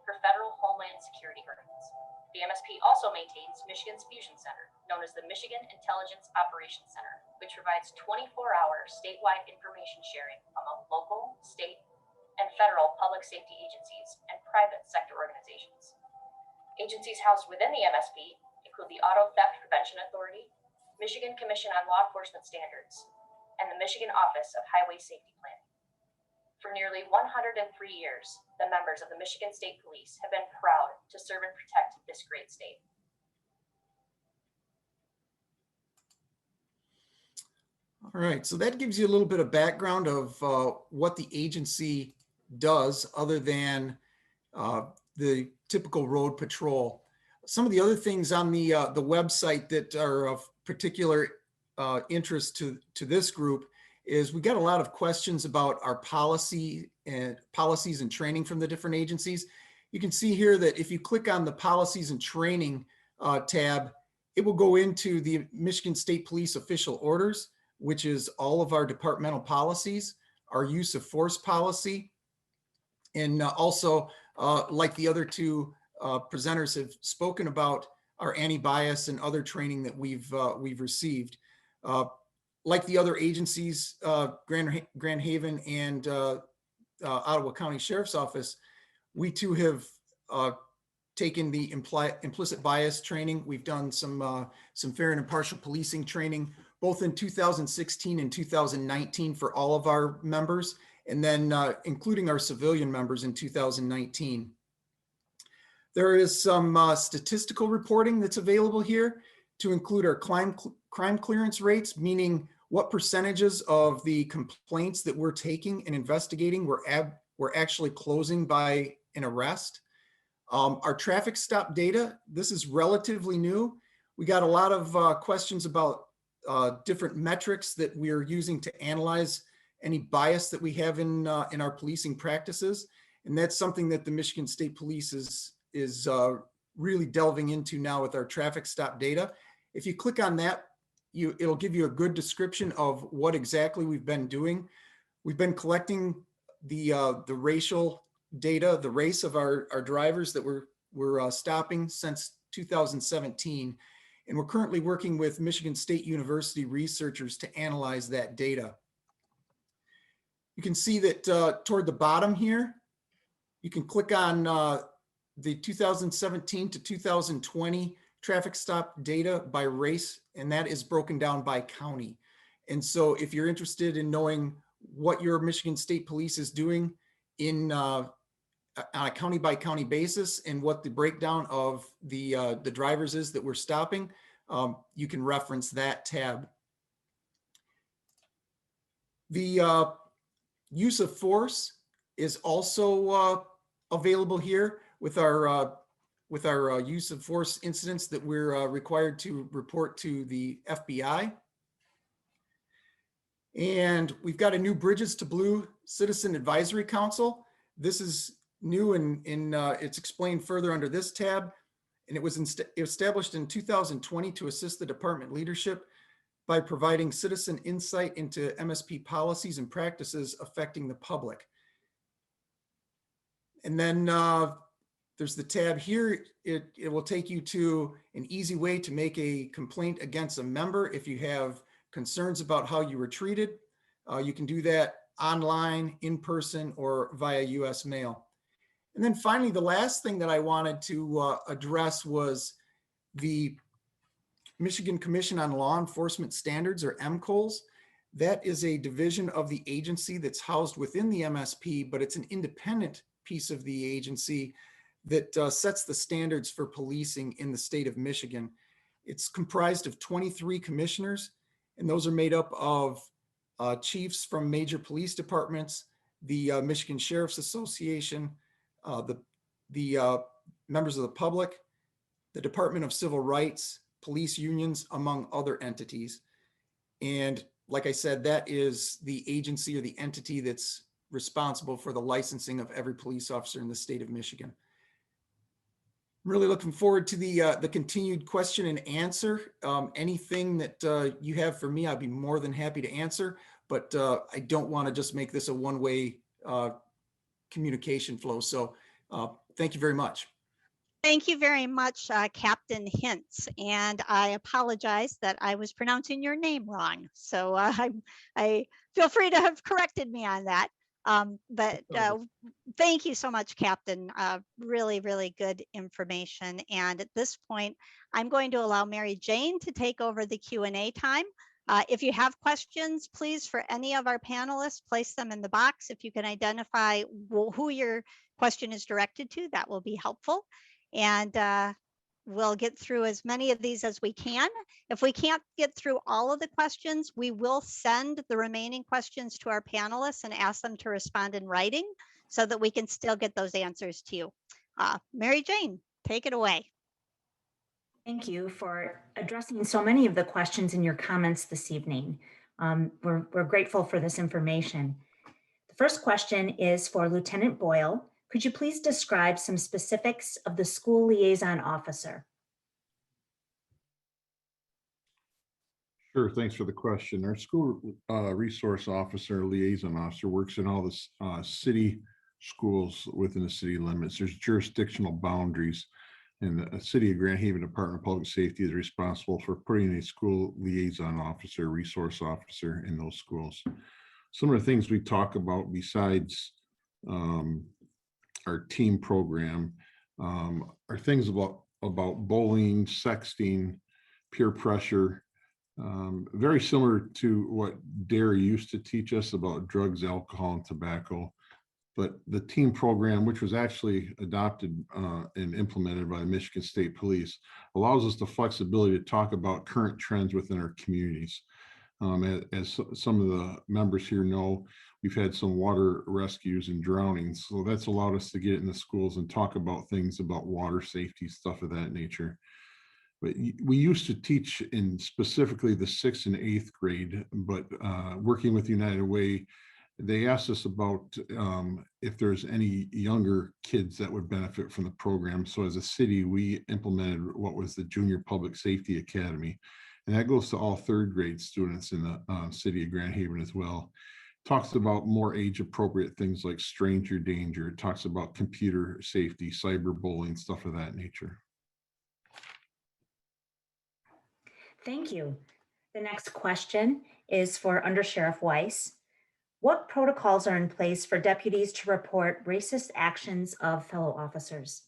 for federal Homeland Security grants. The MSP also maintains Michigan's Fusion Center, known as the Michigan Intelligence Operations Center, which provides 24-hour statewide information sharing among local, state, and federal public safety agencies and private sector organizations. Agencies housed within the MSP include the Auto Theft Prevention Authority, Michigan Commission on Law Enforcement Standards, and the Michigan Office of Highway Safety Planning. For nearly 103 years, the members of the Michigan State Police have been proud to serve and protect this great state.
All right, so that gives you a little bit of background of what the agency does other than the typical road patrol. Some of the other things on the website that are of particular interest to this group is we got a lot of questions about our policies and training from the different agencies. You can see here that if you click on the policies and training tab, it will go into the Michigan State Police official orders, which is all of our departmental policies, our use of force policy, and also like the other two presenters have spoken about, our anti-bias and other training that we've received. Like the other agencies, Grand Haven and Ottawa County Sheriff's Office, we too have taken the implicit bias training. We've done some fair and impartial policing training, both in 2016 and 2019 for all of our members, and then including our civilian members in 2019. There is some statistical reporting that's available here to include our crime clearance rates, meaning what percentages of the complaints that we're taking and investigating we're actually closing by an arrest. Our traffic stop data, this is relatively new. We got a lot of questions about different metrics that we are using to analyze any bias that we have in our policing practices. And that's something that the Michigan State Police is really delving into now with our traffic stop data. If you click on that, it'll give you a good description of what exactly we've been doing. We've been collecting the racial data, the race of our drivers that we're stopping since 2017. And we're currently working with Michigan State University researchers to analyze that data. You can see that toward the bottom here, you can click on the 2017 to 2020 traffic stop data by race, and that is broken down by county. And so if you're interested in knowing what your Michigan State Police is doing on a county by county basis and what the breakdown of the drivers is that we're stopping, you can reference that tab. The use of force is also available here with our use of force incidents that we're required to report to the FBI. And we've got a new Bridges to Blue Citizen Advisory Council. This is new and it's explained further under this tab. And it was established in 2020 to assist the department leadership by providing citizen insight into MSP policies and practices affecting the public. And then there's the tab here. It will take you to an easy way to make a complaint against a member if you have concerns about how you were treated. You can do that online, in person, or via US mail. And then finally, the last thing that I wanted to address was the Michigan Commission on Law Enforcement Standards, or MCOLS. That is a division of the agency that's housed within the MSP, but it's an independent piece of the agency that sets the standards for policing in the state of Michigan. It's comprised of 23 commissioners, and those are made up of chiefs from major police departments, the Michigan Sheriff's Association, the members of the public, the Department of Civil Rights, police unions, among other entities. And like I said, that is the agency or the entity that's responsible for the licensing of every police officer in the state of Michigan. Really looking forward to the continued question and answer. Anything that you have for me, I'd be more than happy to answer, but I don't want to just make this a one-way communication flow. So thank you very much.
Thank you very much, Captain Hintz. And I apologize that I was pronouncing your name wrong. So I feel free to have corrected me on that. But thank you so much, Captain. Really, really good information. And at this point, I'm going to allow Mary Jane to take over the Q&A time. If you have questions, please, for any of our panelists, place them in the box. If you can identify who your question is directed to, that will be helpful. And we'll get through as many of these as we can. If we can't get through all of the questions, we will send the remaining questions to our panelists and ask them to respond in writing so that we can still get those answers to you. Mary Jane, take it away.
Thank you for addressing so many of the questions in your comments this evening. We're grateful for this information. The first question is for Lieutenant Boyle. Could you please describe some specifics of the school liaison officer?
Sure, thanks for the question. Our school resource officer, liaison officer, works in all the city schools within the city limits. There's jurisdictional boundaries, and the city of Grand Haven Department of Public Safety is responsible for putting a school liaison officer, resource officer in those schools. Some of the things we talk about besides our team program are things about bullying, sexting, peer pressure, very similar to what DARE used to teach us about drugs, alcohol, and tobacco. But the team program, which was actually adopted and implemented by the Michigan State Police, allows us the flexibility to talk about current trends within our communities. As some of the members here know, we've had some water rescues and drownings. So that's allowed us to get in the schools and talk about things about water safety, stuff of that nature. But we used to teach in specifically the 6th and 8th grade, but working with United Way, they asked us about if there's any younger kids that would benefit from the program. So as a city, we implemented what was the Junior Public Safety Academy. And that goes to all 3rd grade students in the city of Grand Haven as well. Talks about more age appropriate things like stranger danger. It talks about computer safety, cyberbullying, stuff of that nature.
Thank you. The next question is for Under Sheriff Weiss. What protocols are in place for deputies to report racist actions of fellow officers?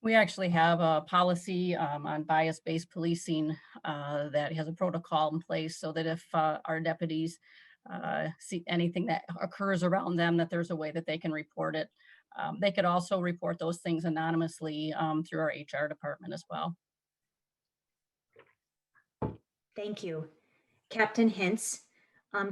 We actually have a policy on bias-based policing that has a protocol in place so that if our deputies see anything that occurs around them, that there's a way that they can report it. They could also report those things anonymously through our HR department as well.
Thank you. Captain Hintz,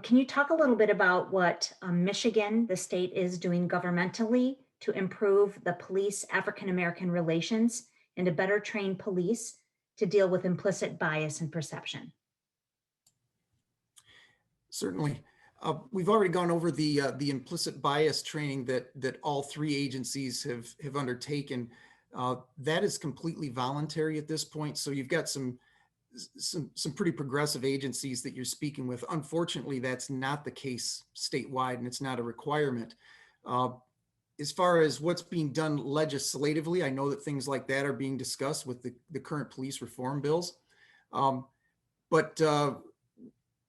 can you talk a little bit about what Michigan, the state, is doing governmentally to improve the police African-American relations and to better train police to deal with implicit bias and perception?
Certainly. We've already gone over the implicit bias training that all 3 agencies have undertaken. That is completely voluntary at this point. So you've got some pretty progressive agencies that you're speaking with. Unfortunately, that's not the case statewide, and it's not a requirement. As far as what's being done legislatively, I know that things like that are being discussed with the current police reform bills. But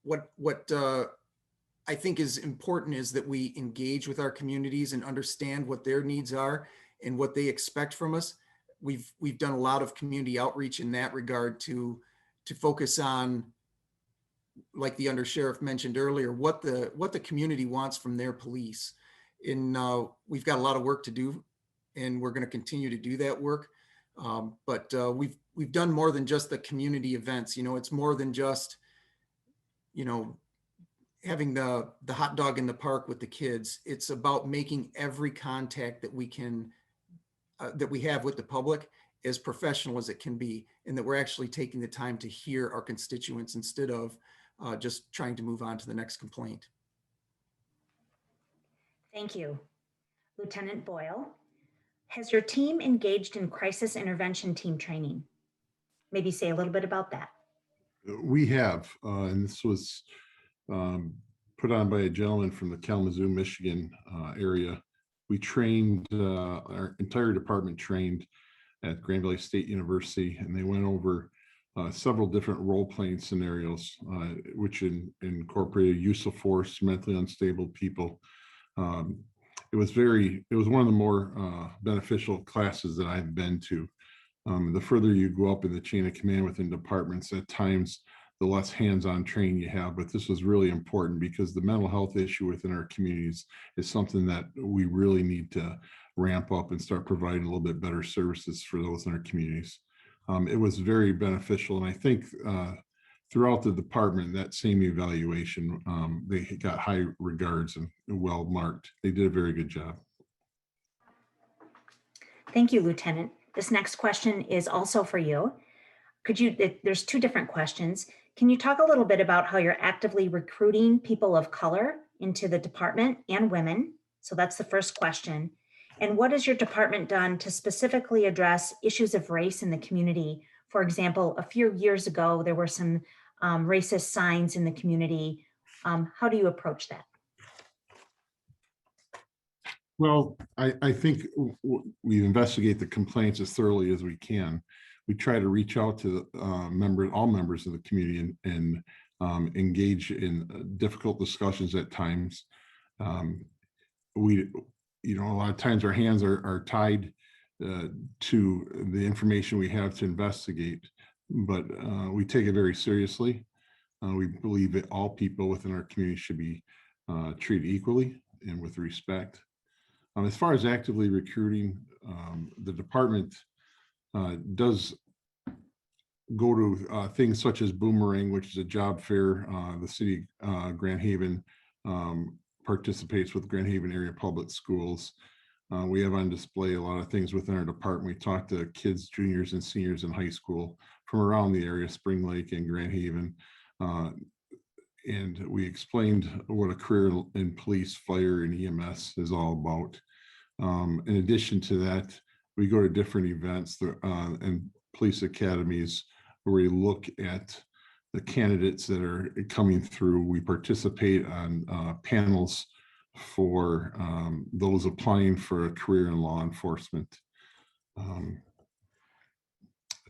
what I think is important is that we engage with our communities and understand what their needs are and what they expect from us. We've done a lot of community outreach in that regard to focus on, like the undersheriff mentioned earlier, what the community wants from their police. And we've got a lot of work to do, and we're going to continue to do that work. But we've done more than just the community events. You know, it's more than just, you know, having the hot dog in the park with the kids. It's about making every contact that we can that we have with the public as professional as it can be, and that we're actually taking the time to hear our constituents instead of just trying to move on to the next complaint.
Thank you. Lieutenant Boyle, has your team engaged in crisis intervention team training? Maybe say a little bit about that.
We have, and this was put on by a gentleman from the Kalamazoo, Michigan area. We trained, our entire department trained at Grand Valley State University, and they went over several different role-playing scenarios, which incorporated use of force, mentally unstable people. It was one of the more beneficial classes that I've been to. The further you go up in the chain of command within departments, at times, the less hands-on training you have, but this was really important because the mental health issue within our communities is something that we really need to ramp up and start providing a little bit better services for those in our communities. It was very beneficial, and I think throughout the department, that same evaluation, they got high regards and well marked. They did a very good job.
Thank you, Lieutenant. This next question is also for you. There's two different questions. Can you talk a little bit about how you're actively recruiting people of color into the department and women? So that's the first question. And what has your department done to specifically address issues of race in the community? For example, a few years ago, there were some racist signs in the community. How do you approach that?
Well, I think we investigate the complaints as thoroughly as we can. We try to reach out to all members of the community and engage in difficult discussions at times. A lot of times our hands are tied to the information we have to investigate, but we take it very seriously. We believe that all people within our community should be treated equally and with respect. As far as actively recruiting, the department does go to things such as Boomerang, which is a job fair. The city Grand Haven participates with Grand Haven Area Public Schools. We have on display a lot of things within our department. We talk to kids, juniors and seniors in high school from around the area, Spring Lake and Grand Haven. And we explained what a career in police, fire, and EMS is all about. In addition to that, we go to different events and police academies where we look at the candidates that are coming through. We participate on panels for those applying for a career in law enforcement. I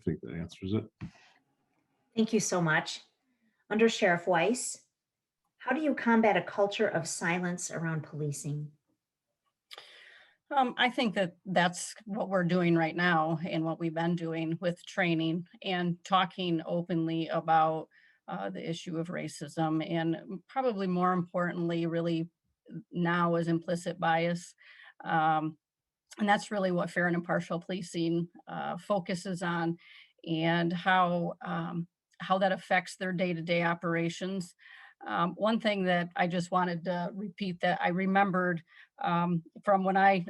think that answers it.
Thank you so much. Under Sheriff Weiss, how do you combat a culture of silence around policing?
I think that that's what we're doing right now and what we've been doing with training and talking openly about the issue of racism, and probably more importantly, really now is implicit bias. And that's really what fair and impartial policing focuses on, and how that affects their day-to-day operations. One thing that I just wanted to repeat that I remembered from when I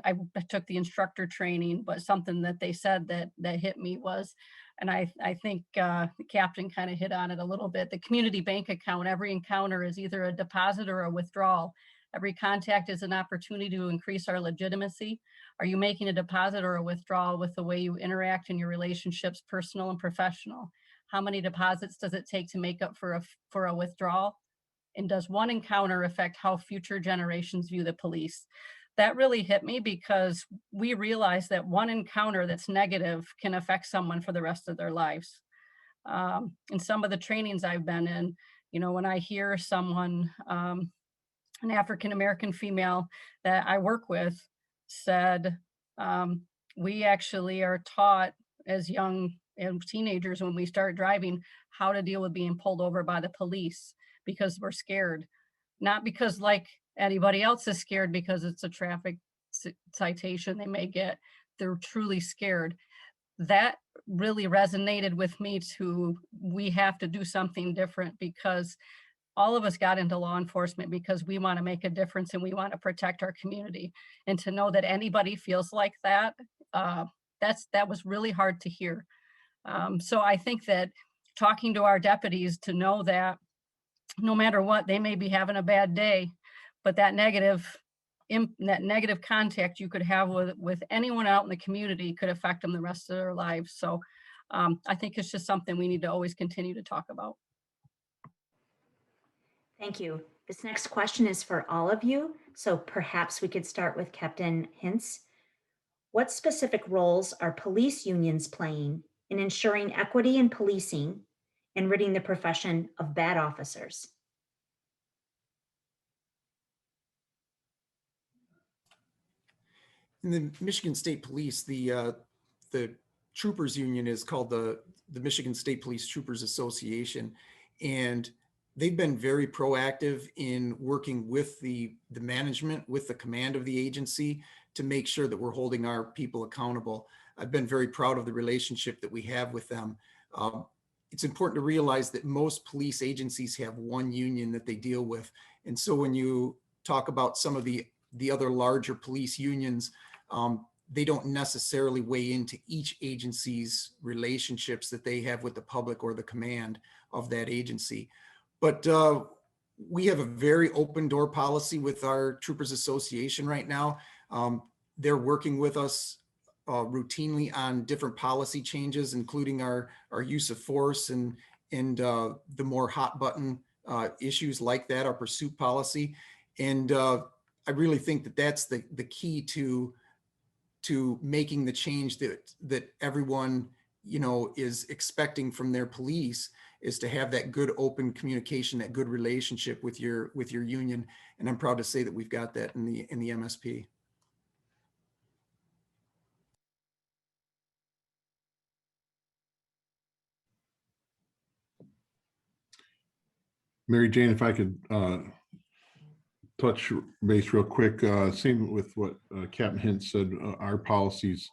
took the instructor training, but something that they said that hit me was, and I think the captain kind of hit on it a little bit, the community bank account, every encounter is either a deposit or a withdrawal. Every contact is an opportunity to increase our legitimacy. Are you making a deposit or a withdrawal with the way you interact in your relationships, personal and professional? How many deposits does it take to make up for a withdrawal? And does one encounter affect how future generations view the police? That really hit me because we realize that one encounter that's negative can affect someone for the rest of their lives. In some of the trainings I've been in, when I hear someone, an African-American female that I work with said, we actually are taught as young and teenagers when we start driving how to deal with being pulled over by the police, because we're scared, not because like anybody else is scared because it's a traffic citation they may get. They're truly scared. That really resonated with me too. We have to do something different, because all of us got into law enforcement because we want to make a difference and we want to protect our community. And to know that anybody feels like that that was really hard to hear. So I think that talking to our deputies to know that no matter what, they may be having a bad day, but that negative contact you could have with anyone out in the community could affect them the rest of their lives. So I think it's just something we need to always continue to talk about.
Thank you. This next question is for all of you. So perhaps we could start with Captain Hintz. What specific roles are police unions playing in ensuring equity in policing and ridding the profession of bad officers?
In the Michigan State Police, the Troopers Union is called the Michigan State Police Troopers Association, and they've been very proactive in working with the management, with the command of the agency, to make sure that we're holding our people accountable. I've been very proud of the relationship that we have with them. It's important to realize that most police agencies have one union that they deal with. And so when you talk about some of the other larger police unions, they don't necessarily weigh into each agency's relationships that they have with the public or the command of that agency. But we have a very open door policy with our Troopers Association right now. They're working with us routinely on different policy changes, including our use of force and the more hot button issues like that, our pursuit policy. And I really think that that's the key to making the change that everyone, you know, is expecting from their police, is to have that good open communication, that good relationship with your union. And I'm proud to say that we've got that in the MSP.
Mary Jane, if I could touch base real quick, same with what Captain Hintz said, our policies,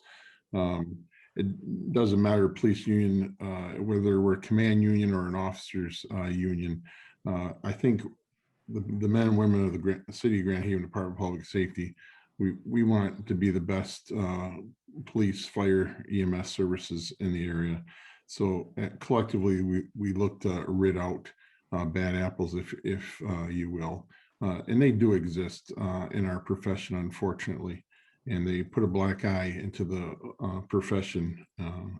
it doesn't matter, police union, whether we're a command union or an officers union. I think the men and women of the City of Grand Haven Department of Public Safety, we want to be the best police, fire, EMS services in the area. So collectively, we look to rid out bad apples, if you will. And they do exist in our profession, unfortunately, and they put a black eye into the profession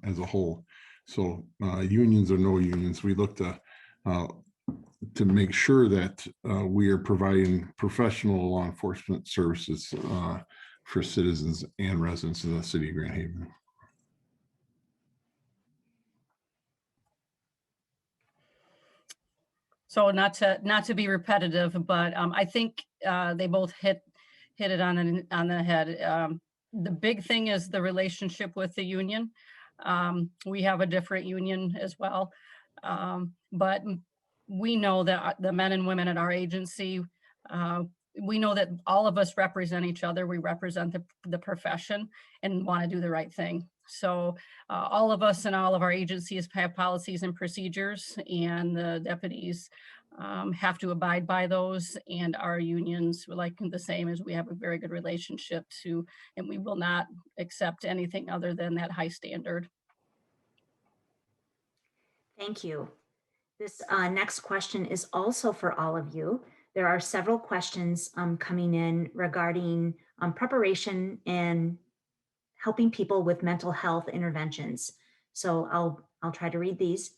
as a whole. So unions or no unions, we look to make sure that we are providing professional law enforcement services for citizens and residents of the City of Grand Haven.
So not to be repetitive, but I think they both hit it on the head. The big thing is the relationship with the union. We have a different union as well, but we know that the men and women at our agency, we know that all of us represent each other. We represent the profession and want to do the right thing. So all of us and all of our agencies have policies and procedures, and the deputies have to abide by those, and our unions were like the same, as we have a very good relationship to, and we will not accept anything other than that high standard.
Thank you. This next question is also for all of you. There are several questions coming in regarding preparation and helping people with mental health interventions. So I'll try to read these.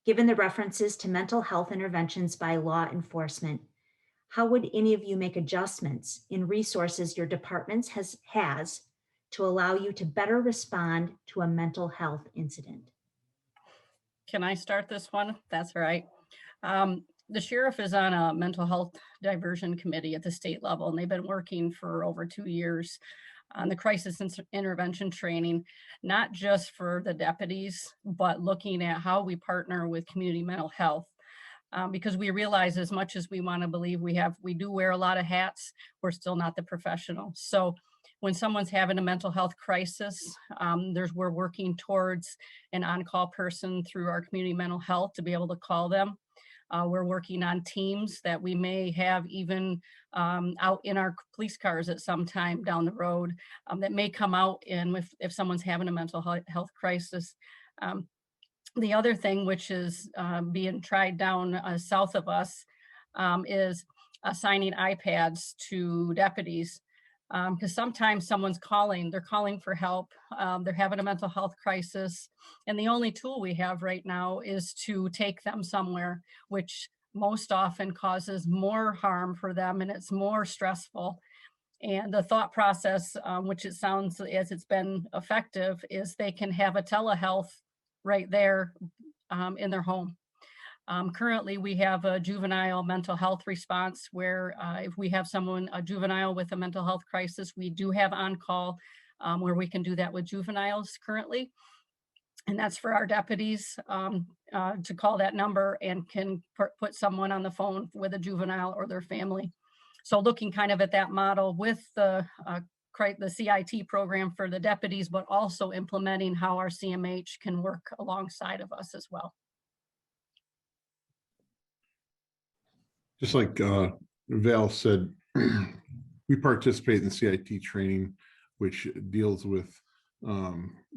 Given the references to mental health interventions by law enforcement, how would any of you make adjustments in resources your departments has to allow you to better respond to a mental health incident?
Can I start this one? That's all right. The sheriff is on a mental health diversion committee at the state level, and they've been working for over 2 years on the crisis intervention training, not just for the deputies, but looking at how we partner with community mental health. Because we realize, as much as we want to believe we do wear a lot of hats, we're still not the professional. So when someone's having a mental health crisis, we're working towards an on-call person through our community mental health to be able to call them. We're working on teams that we may have even out in our police cars at some time down the road that may come out in if someone's having a mental health crisis. The other thing, which is being tried down south of us, is assigning iPads to deputies. Because sometimes someone's calling, they're calling for help, they're having a mental health crisis, and the only tool we have right now is to take them somewhere, which most often causes more harm for them and it's more stressful. And the thought process, which it sounds as it's been effective, is they can have a telehealth right there in their home. Currently, we have a juvenile mental health response where if we have someone, a juvenile with a mental health crisis, we do have on-call where we can do that with juveniles currently. And that's for our deputies to call that number and can put someone on the phone with a juvenile or their family. So looking kind of at that model with the CIT program for the deputies, but also implementing how our CMH can work alongside of us as well.
Just like Val said, we participate in the CIT training, which deals with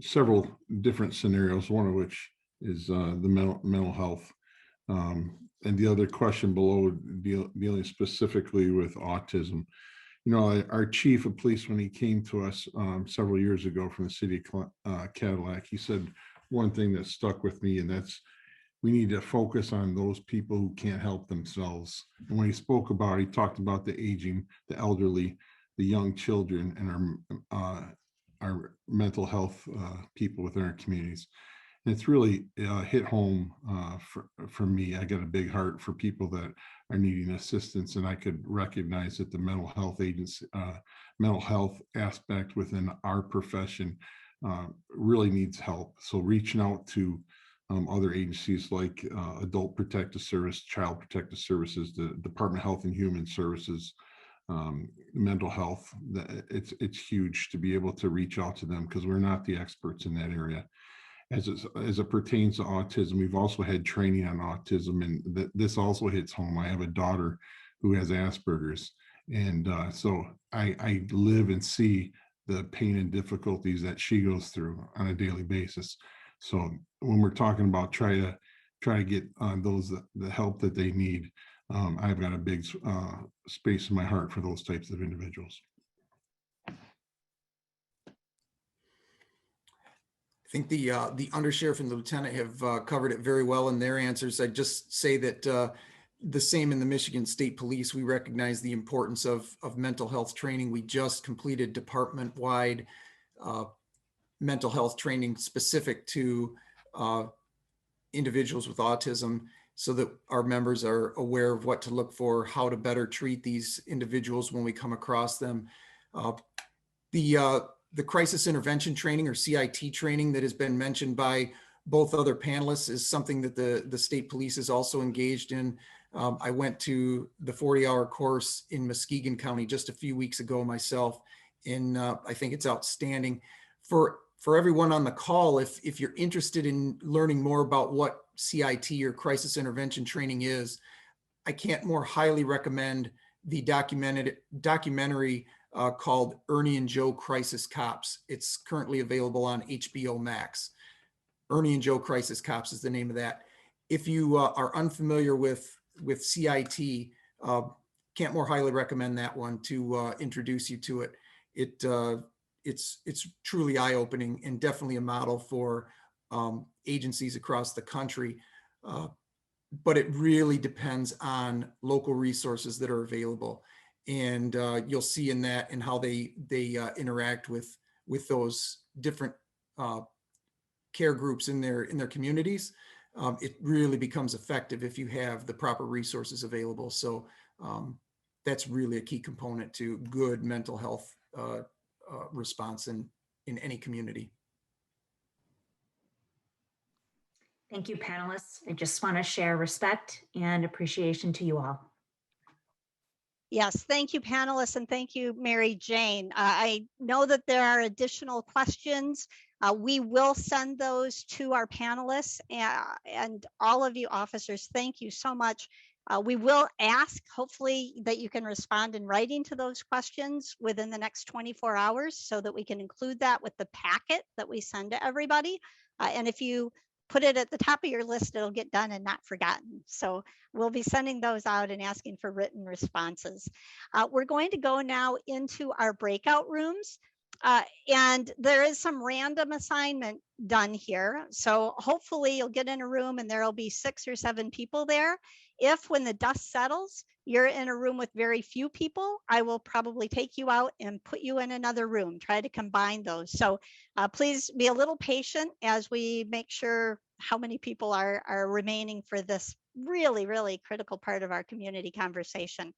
several different scenarios, one of which is the mental health. And the other question below dealing specifically with autism. You know, our chief of police, when he came to us several years ago from the city of Cadillac, he said one thing that stuck with me, and that's we need to focus on those people who can't help themselves. And when he talked about the aging, the elderly, the young children, and our mental health people within our communities. And it's really hit home for me. I got a big heart for people that are needing assistance, and I could recognize that the mental health agency, mental health aspect within our profession really needs help. So reaching out to other agencies like Adult Protective Service, Child Protective Services, the Department of Health and Human Services, mental health, it's huge to be able to reach out to them because we're not the experts in that area. As it pertains to autism, we've also had training on autism, and this also hits home. I have a daughter who has Asperger's, and so I live and see the pain and difficulties that she goes through on a daily basis. So when we're talking about try to get those the help that they need, I've got a big space in my heart for those types of individuals.
I think the undersheriff and the lieutenant have covered it very well in their answers. I'd just say that the same in the Michigan State Police. We recognize the importance of mental health training. We just completed department-wide mental health training specific to individuals with autism so that our members are aware of what to look for, how to better treat these individuals when we come across them. The crisis intervention training, or CIT training, that has been mentioned by both other panelists is something that the state police is also engaged in. I went to the 40-hour course in Muskegon County just a few weeks ago myself, and I think it's outstanding. For everyone on the call, if you're interested in learning more about what CIT or crisis intervention training is, I can't more highly recommend the documentary called Ernie and Joe Crisis Cops. It's currently available on HBO Max. Ernie and Joe Crisis Cops is the name of that. If you are unfamiliar with CIT, can't more highly recommend that one to introduce you to it. It's truly eye-opening and definitely a model for agencies across the country. But it really depends on local resources that are available. And you'll see in that and how they interact with those different care groups in their communities. It really becomes effective if you have the proper resources available. So that's really a key component to good mental health response in any community.
Thank you, panelists. I just want to share respect and appreciation to you all.
Yes, thank you, panelists, and thank you, Mary Jane. I know that there are additional questions We will send those to our panelists, and all of you officers, thank you so much. We will ask, hopefully, that you can respond in writing to those questions within the next 24 hours so that we can include that with the packet that we send to everybody. And if you put it at the top of your list, it'll get done and not forgotten. So we'll be sending those out and asking for written responses. We're going to go now into our breakout rooms. And there is some random assignment done here. So hopefully you'll get in a room and there'll be 6 or 7 people there. If when the dust settles, you're in a room with very few people, I will probably take you out and put you in another room, try to combine those. So please be a little patient as we make sure how many people are remaining for this really, really critical part of our community conversation.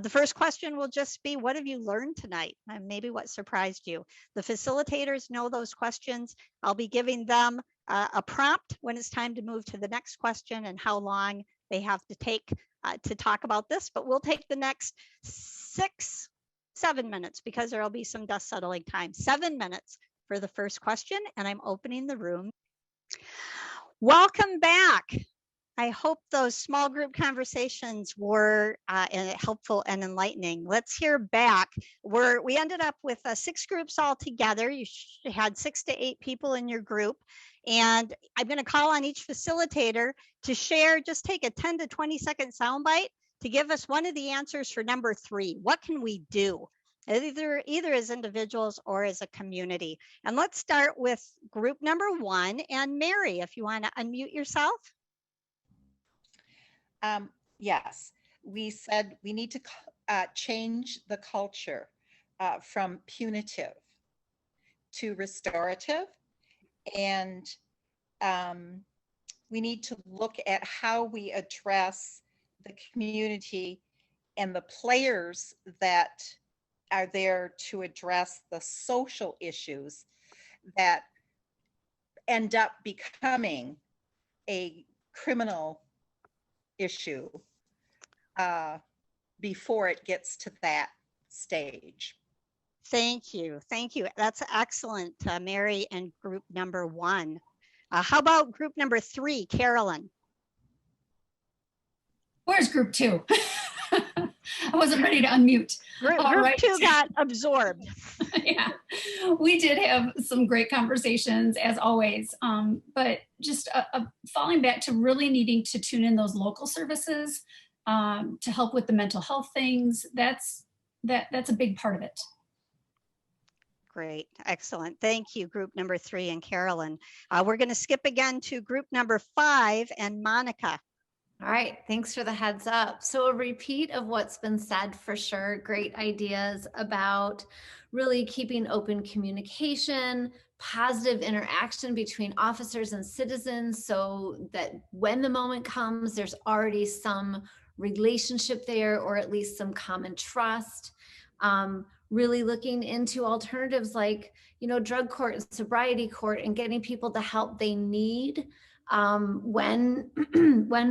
The first question will just be, what have you learned tonight? And maybe what surprised you? The facilitators know those questions. I'll be giving them a prompt when it's time to move to the next question and how long they have to take to talk about this, but we'll take the next 7 minutes because there'll be some dust settling time. 7 minutes for the first question, and I'm opening the room. Welcome back. I hope those small group conversations were helpful and enlightening. Let's hear back. We ended up with 6 groups all together. You had 6 to 8 people in your group. And I'm going to call on each facilitator to share, just take a 10 to 20 second soundbite to give us one of the answers for number 3. What can we do? Either as individuals or as a community. And let's start with group number 1. And Mary, if you want to unmute yourself.
Yes, we said we need to change the culture from punitive to restorative. And we need to look at how we address the community and the players that are there to address the social issues that end up becoming a criminal issue before it gets to that stage.
Thank you. Thank you. That's excellent, Mary, and group number 1. How about group number 3, Carolyn?
Where's group 2? I wasn't ready to unmute.
Group 2 got absorbed.
Yeah, we did have some great conversations as always, but just falling back to really needing to tune in those local services to help with the mental health things. That's a big part of it.
Great, excellent. Thank you, group number 3 and Carolyn. We're going to skip again to group number 5 and Monica.
All right, thanks for the heads up. So a repeat of what's been said for sure. Great ideas about really keeping open communication, positive interaction between officers and citizens so that when the moment comes, there's already some relationship there or at least some common trust. Really looking into alternatives like, drug court and sobriety court and getting people the help they need when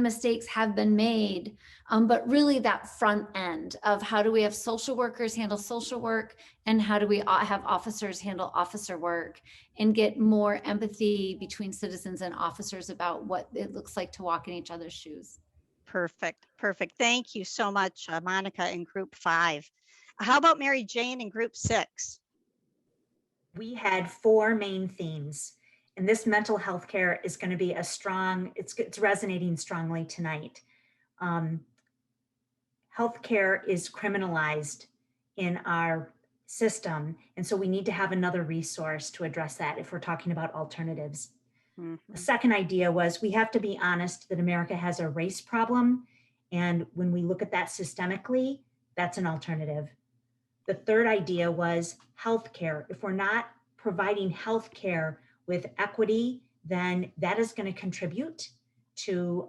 mistakes have been made, but really that front end of how do we have social workers handle social work and how do we have officers handle officer work and get more empathy between citizens and officers about what it looks like to walk in each other's shoes.
Perfect. Thank you so much, Monica in group 5. How about Mary Jane in group 6?
We had 4 main themes. And this mental health care is going to be it's resonating strongly tonight. Healthcare is criminalized in our system. And so we need to have another resource to address that if we're talking about alternatives. The second idea was we have to be honest that America has a race problem. And when we look at that systemically, that's an alternative. The third idea was healthcare. If we're not providing healthcare with equity, then that is going to contribute to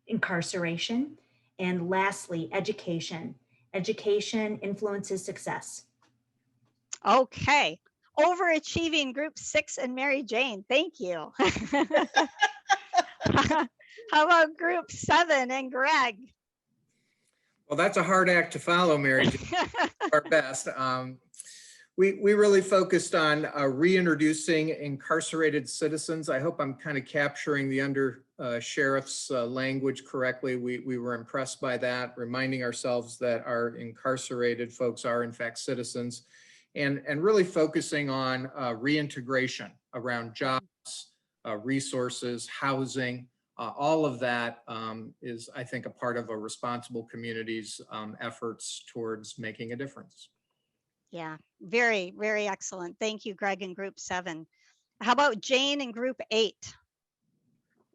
incarceration. And lastly, education. Education influences success.
Okay. Overachieving group 6 and Mary Jane. Thank you. How about group 7 and Greg?
Well, that's a hard act to follow, Mary Jane. Our best.
We really focused on reintroducing incarcerated citizens. I hope I'm kind of capturing the under sheriff's language correctly. We were impressed by that, reminding ourselves that our incarcerated folks are in fact citizens, and really focusing on reintegration around jobs, resources, housing. All of that is, I think, a part of a responsible community's efforts towards making a difference.
Yeah, very, very excellent. Thank you, Greg, in Group 7. How about Jane in Group 8?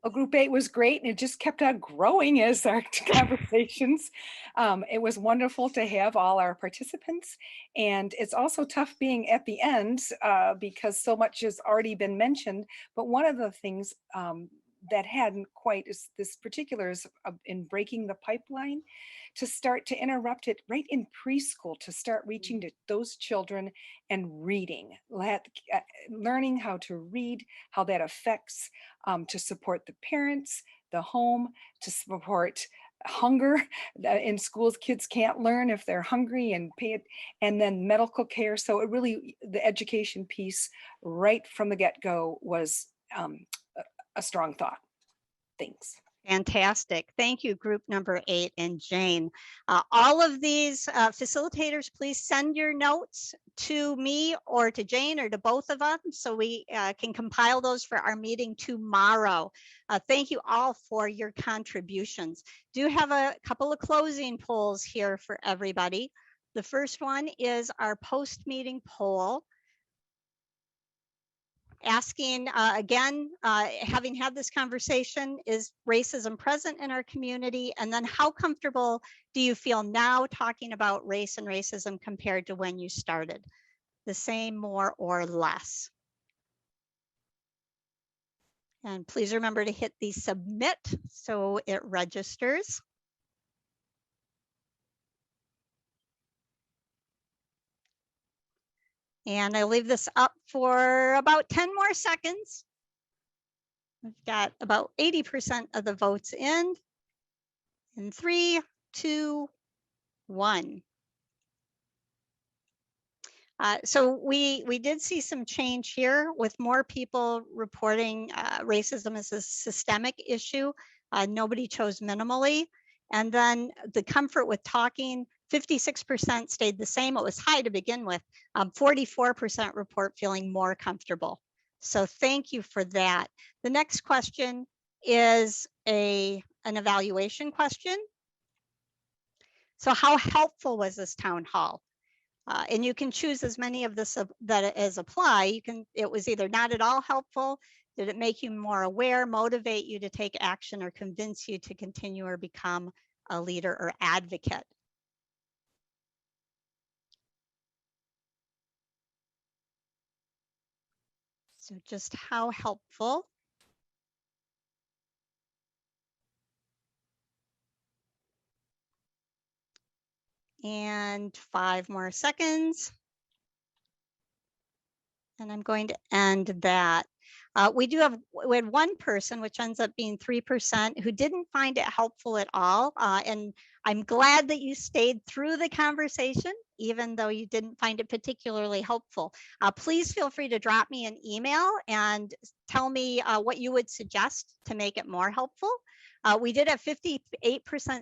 Well, Group 8 was great, and it just kept on growing as our conversations. It was wonderful to have all our participants, and it's also tough being at the end because so much has already been mentioned. But one of the things that hadn't quite is this particular is in breaking the pipeline, to start to interrupt it right in preschool, to start reaching to those children and reading, learning how to read, how that affects to support the parents, the home, to support hunger in schools. Kids can't learn if they're hungry, and and then medical care. So it really, the education piece right from the get-go was a strong thought. Thanks.
Fantastic. Thank you, Group number 8 and Jane. All of these facilitators, please send your notes to me or to Jane or to both of us so we can compile those for our meeting tomorrow. Thank you all for your contributions. Do have a couple of closing polls here for everybody. The first one is our post-meeting poll, asking again, having had this conversation, is racism present in our community? And then how comfortable do you feel now talking about race and racism compared to when you started? The same, more, or less? And please remember to hit the submit so it registers. And I leave this up for about 10 more seconds. We've got about 80% of the votes in 3, 2, 1. So we did see some change here with more people reporting racism as a systemic issue. Nobody chose minimally. And then the comfort with talking, 56% stayed the same. It was high to begin with. 44% report feeling more comfortable. So thank you for that. The next question is an evaluation question. So how helpful was this town hall? And you can choose as many of this that as apply. It was either not at all helpful. Did it make you more aware, motivate you to take action, or convince you to continue or become a leader or advocate? So just how helpful. And 5 more seconds. And I'm going to end that. We had one person, which ends up being 3%, who didn't find it helpful at all. And I'm glad that you stayed through the conversation, even though you didn't find it particularly helpful. Please feel free to drop me an email and tell me what you would suggest to make it more helpful. We did have 58%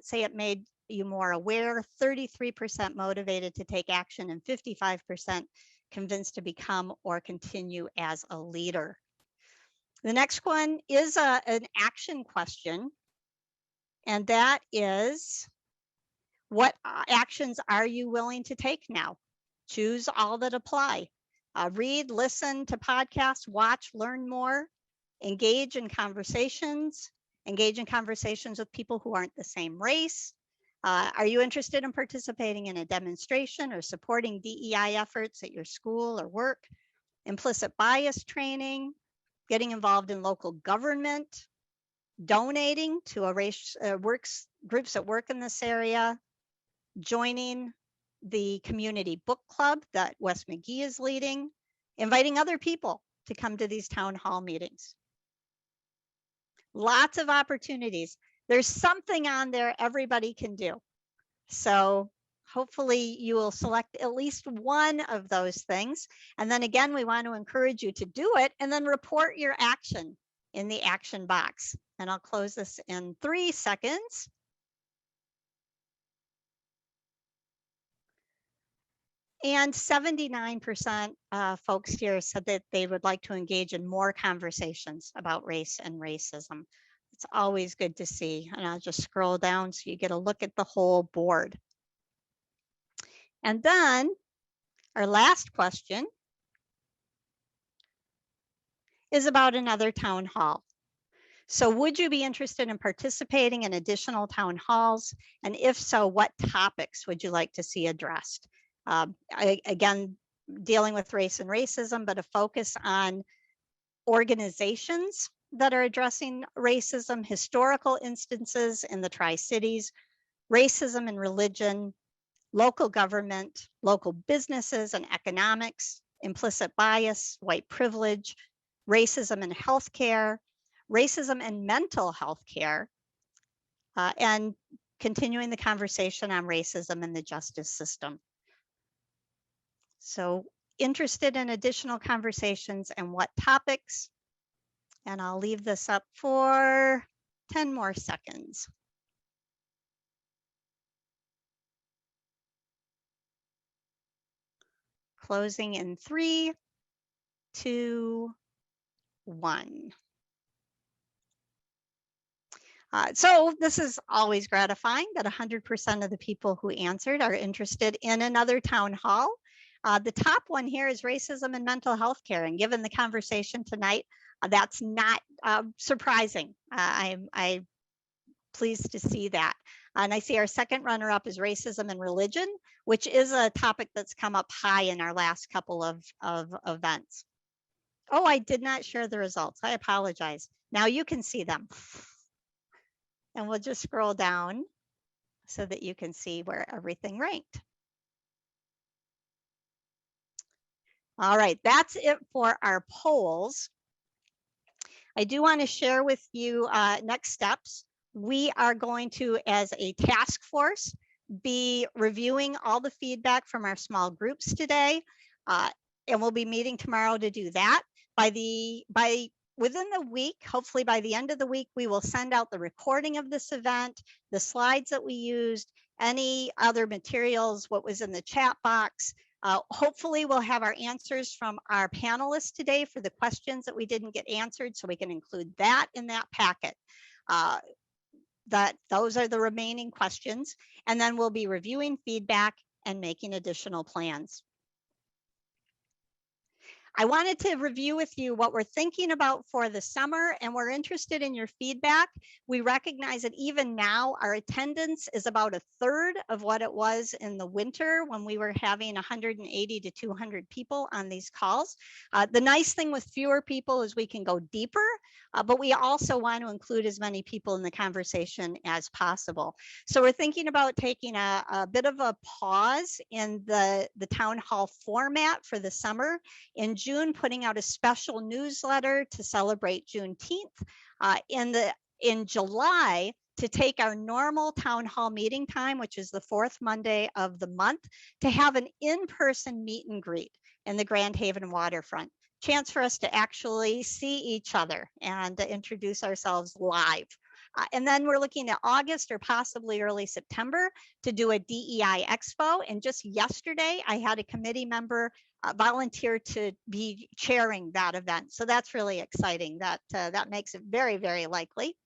say it made you more aware, 33% motivated to take action, and 55% convinced to become or continue as a leader. The next one is an action question, and that is, what actions are you willing to take now? Choose all that apply. Read, listen to podcasts, watch, learn more, engage in conversations with people who aren't the same race. Are you interested in participating in a demonstration or supporting DEI efforts at your school or work? Implicit bias training, getting involved in local government, donating to a race groups that work in this area, joining the community book club that West McGee is leading, inviting other people to come to these town hall meetings. Lots of opportunities. There's something on there everybody can do. So hopefully you will select at least one of those things. And then again, we want to encourage you to do it and then report your action in the action box. And I'll close this in 3 seconds. And 79% folks here said that they would like to engage in more conversations about race and racism. It's always good to see. And I'll just scroll down so you get a look at the whole board. And then our last question is about another town hall. So would you be interested in participating in additional town halls? And if so, what topics would you like to see addressed? Again, dealing with race and racism, but a focus on organizations that are addressing racism, historical instances in the Tri-Cities, racism and religion, local government, local businesses and economics, implicit bias, white privilege, racism in healthcare, racism and mental health care, and continuing the conversation on racism in the justice system. So interested in additional conversations and what topics? And I'll leave this up for 10 more seconds. Closing in 3, 2, 1. So this is always gratifying that 100% of the people who answered are interested in another town hall. The top one here is racism and mental health care. And given the conversation tonight, that's not surprising. I'm pleased to see that. And I see our second runner-up is racism and religion, which is a topic that's come up high in our last couple of events. Oh, I did not share the results. I apologize. Now you can see them. And we'll just scroll down so that you can see where everything ranked. All right, that's it for our polls. I do want to share with you next steps. We are going to, as a task force, be reviewing all the feedback from our small groups today, and we'll be meeting tomorrow to do that. Within the week, hopefully by the end of the week, we will send out the recording of this event, the slides that we used, any other materials, what was in the chat box. Hopefully we'll have our answers from our panelists today for the questions that we didn't get answered, so we can include that in that packet. Those are the remaining questions, and then we'll be reviewing feedback and making additional plans. I wanted to review with you what we're thinking about for the summer, and we're interested in your feedback. We recognize that even now our attendance is about 1/3 of what it was in the winter when we were having 180 to 200 people on these calls. The nice thing with fewer people is we can go deeper, but we also want to include as many people in the conversation as possible. So we're thinking about taking a bit of a pause in the town hall format for the summer. In June, putting out a special newsletter to celebrate Juneteenth. In July, to take our normal town hall meeting time, which is the 4th Monday of the month, to have an in-person meet and greet in the Grand Haven waterfront. Chance for us to actually see each other and to introduce ourselves live. And then we're looking at August or possibly early September to do a DEI Expo. And just yesterday, I had a committee member volunteer to be chairing that event. So that's really exciting. That makes it very, very likely.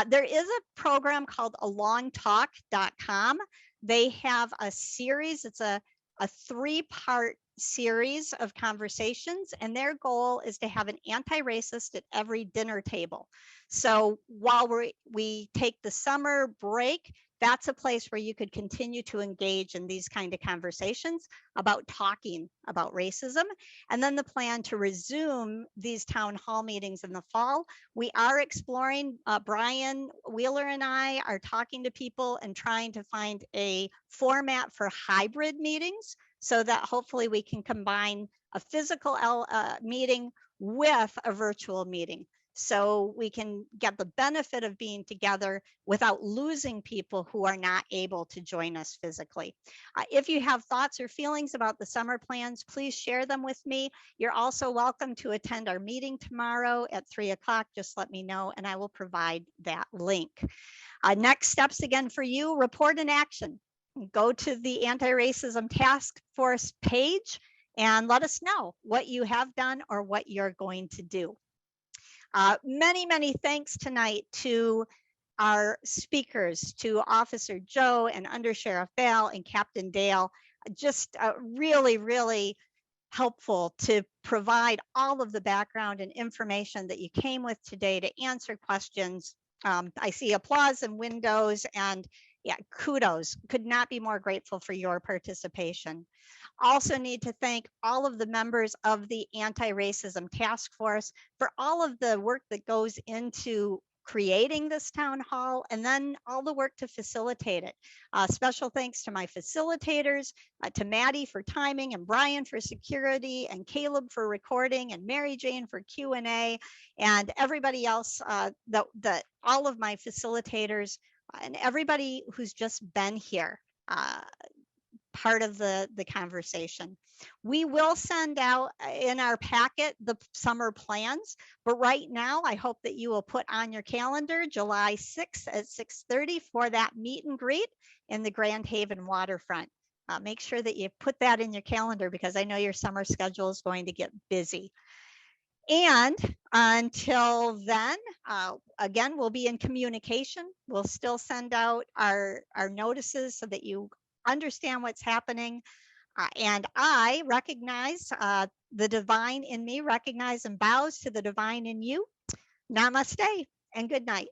There is a program called alongtalk.com. They have a series. It's a 3-part series of conversations, and their goal is to have an anti-racist at every dinner table. So while we take the summer break, that's a place where you could continue to engage in these kind of conversations about talking about racism. And then the plan to resume these town hall meetings in the fall. We are exploring, Brian Wheeler and I are talking to people and trying to find a format for hybrid meetings so that hopefully we can combine a physical meeting with a virtual meeting. so we can get the benefit of being together without losing people who are not able to join us physically. If you have thoughts or feelings about the summer plans, please share them with me. You're also welcome to attend our meeting tomorrow at 3 o'clock. Just let me know and I will provide that link. Next steps again for you, report in action. Go to the Anti-Racism Task Force page and let us know what you have done or what you're going to do. Many thanks tonight to our speakers, to Officer Joe and Under Sheriff Val and Captain Dale. Just really helpful to provide all of the background and information that you came with today to answer questions. I see applause and windows, and yeah, kudos. Could not be more grateful for your participation. Also need to thank all of the members of the Anti-Racism Task Force for all of the work that goes into creating this town hall and then all the work to facilitate it. Special thanks to my facilitators, to Maddie for timing and Brian for security and Caleb for recording and Mary Jane for Q&A and everybody else, all of my facilitators and everybody who's just been here. Part of the conversation. We will send out in our packet the summer plans, but right now I hope that you will put on your calendar July 6th at 6:30 for that meet and greet in the Grand Haven waterfront. Make sure that you put that in your calendar because I know your summer schedule is going to get busy. And until then, again, we'll be in communication. We'll still send out our notices so that you understand what's happening. And I recognize the divine in me, recognize and bows to the divine in you. Namaste and good night.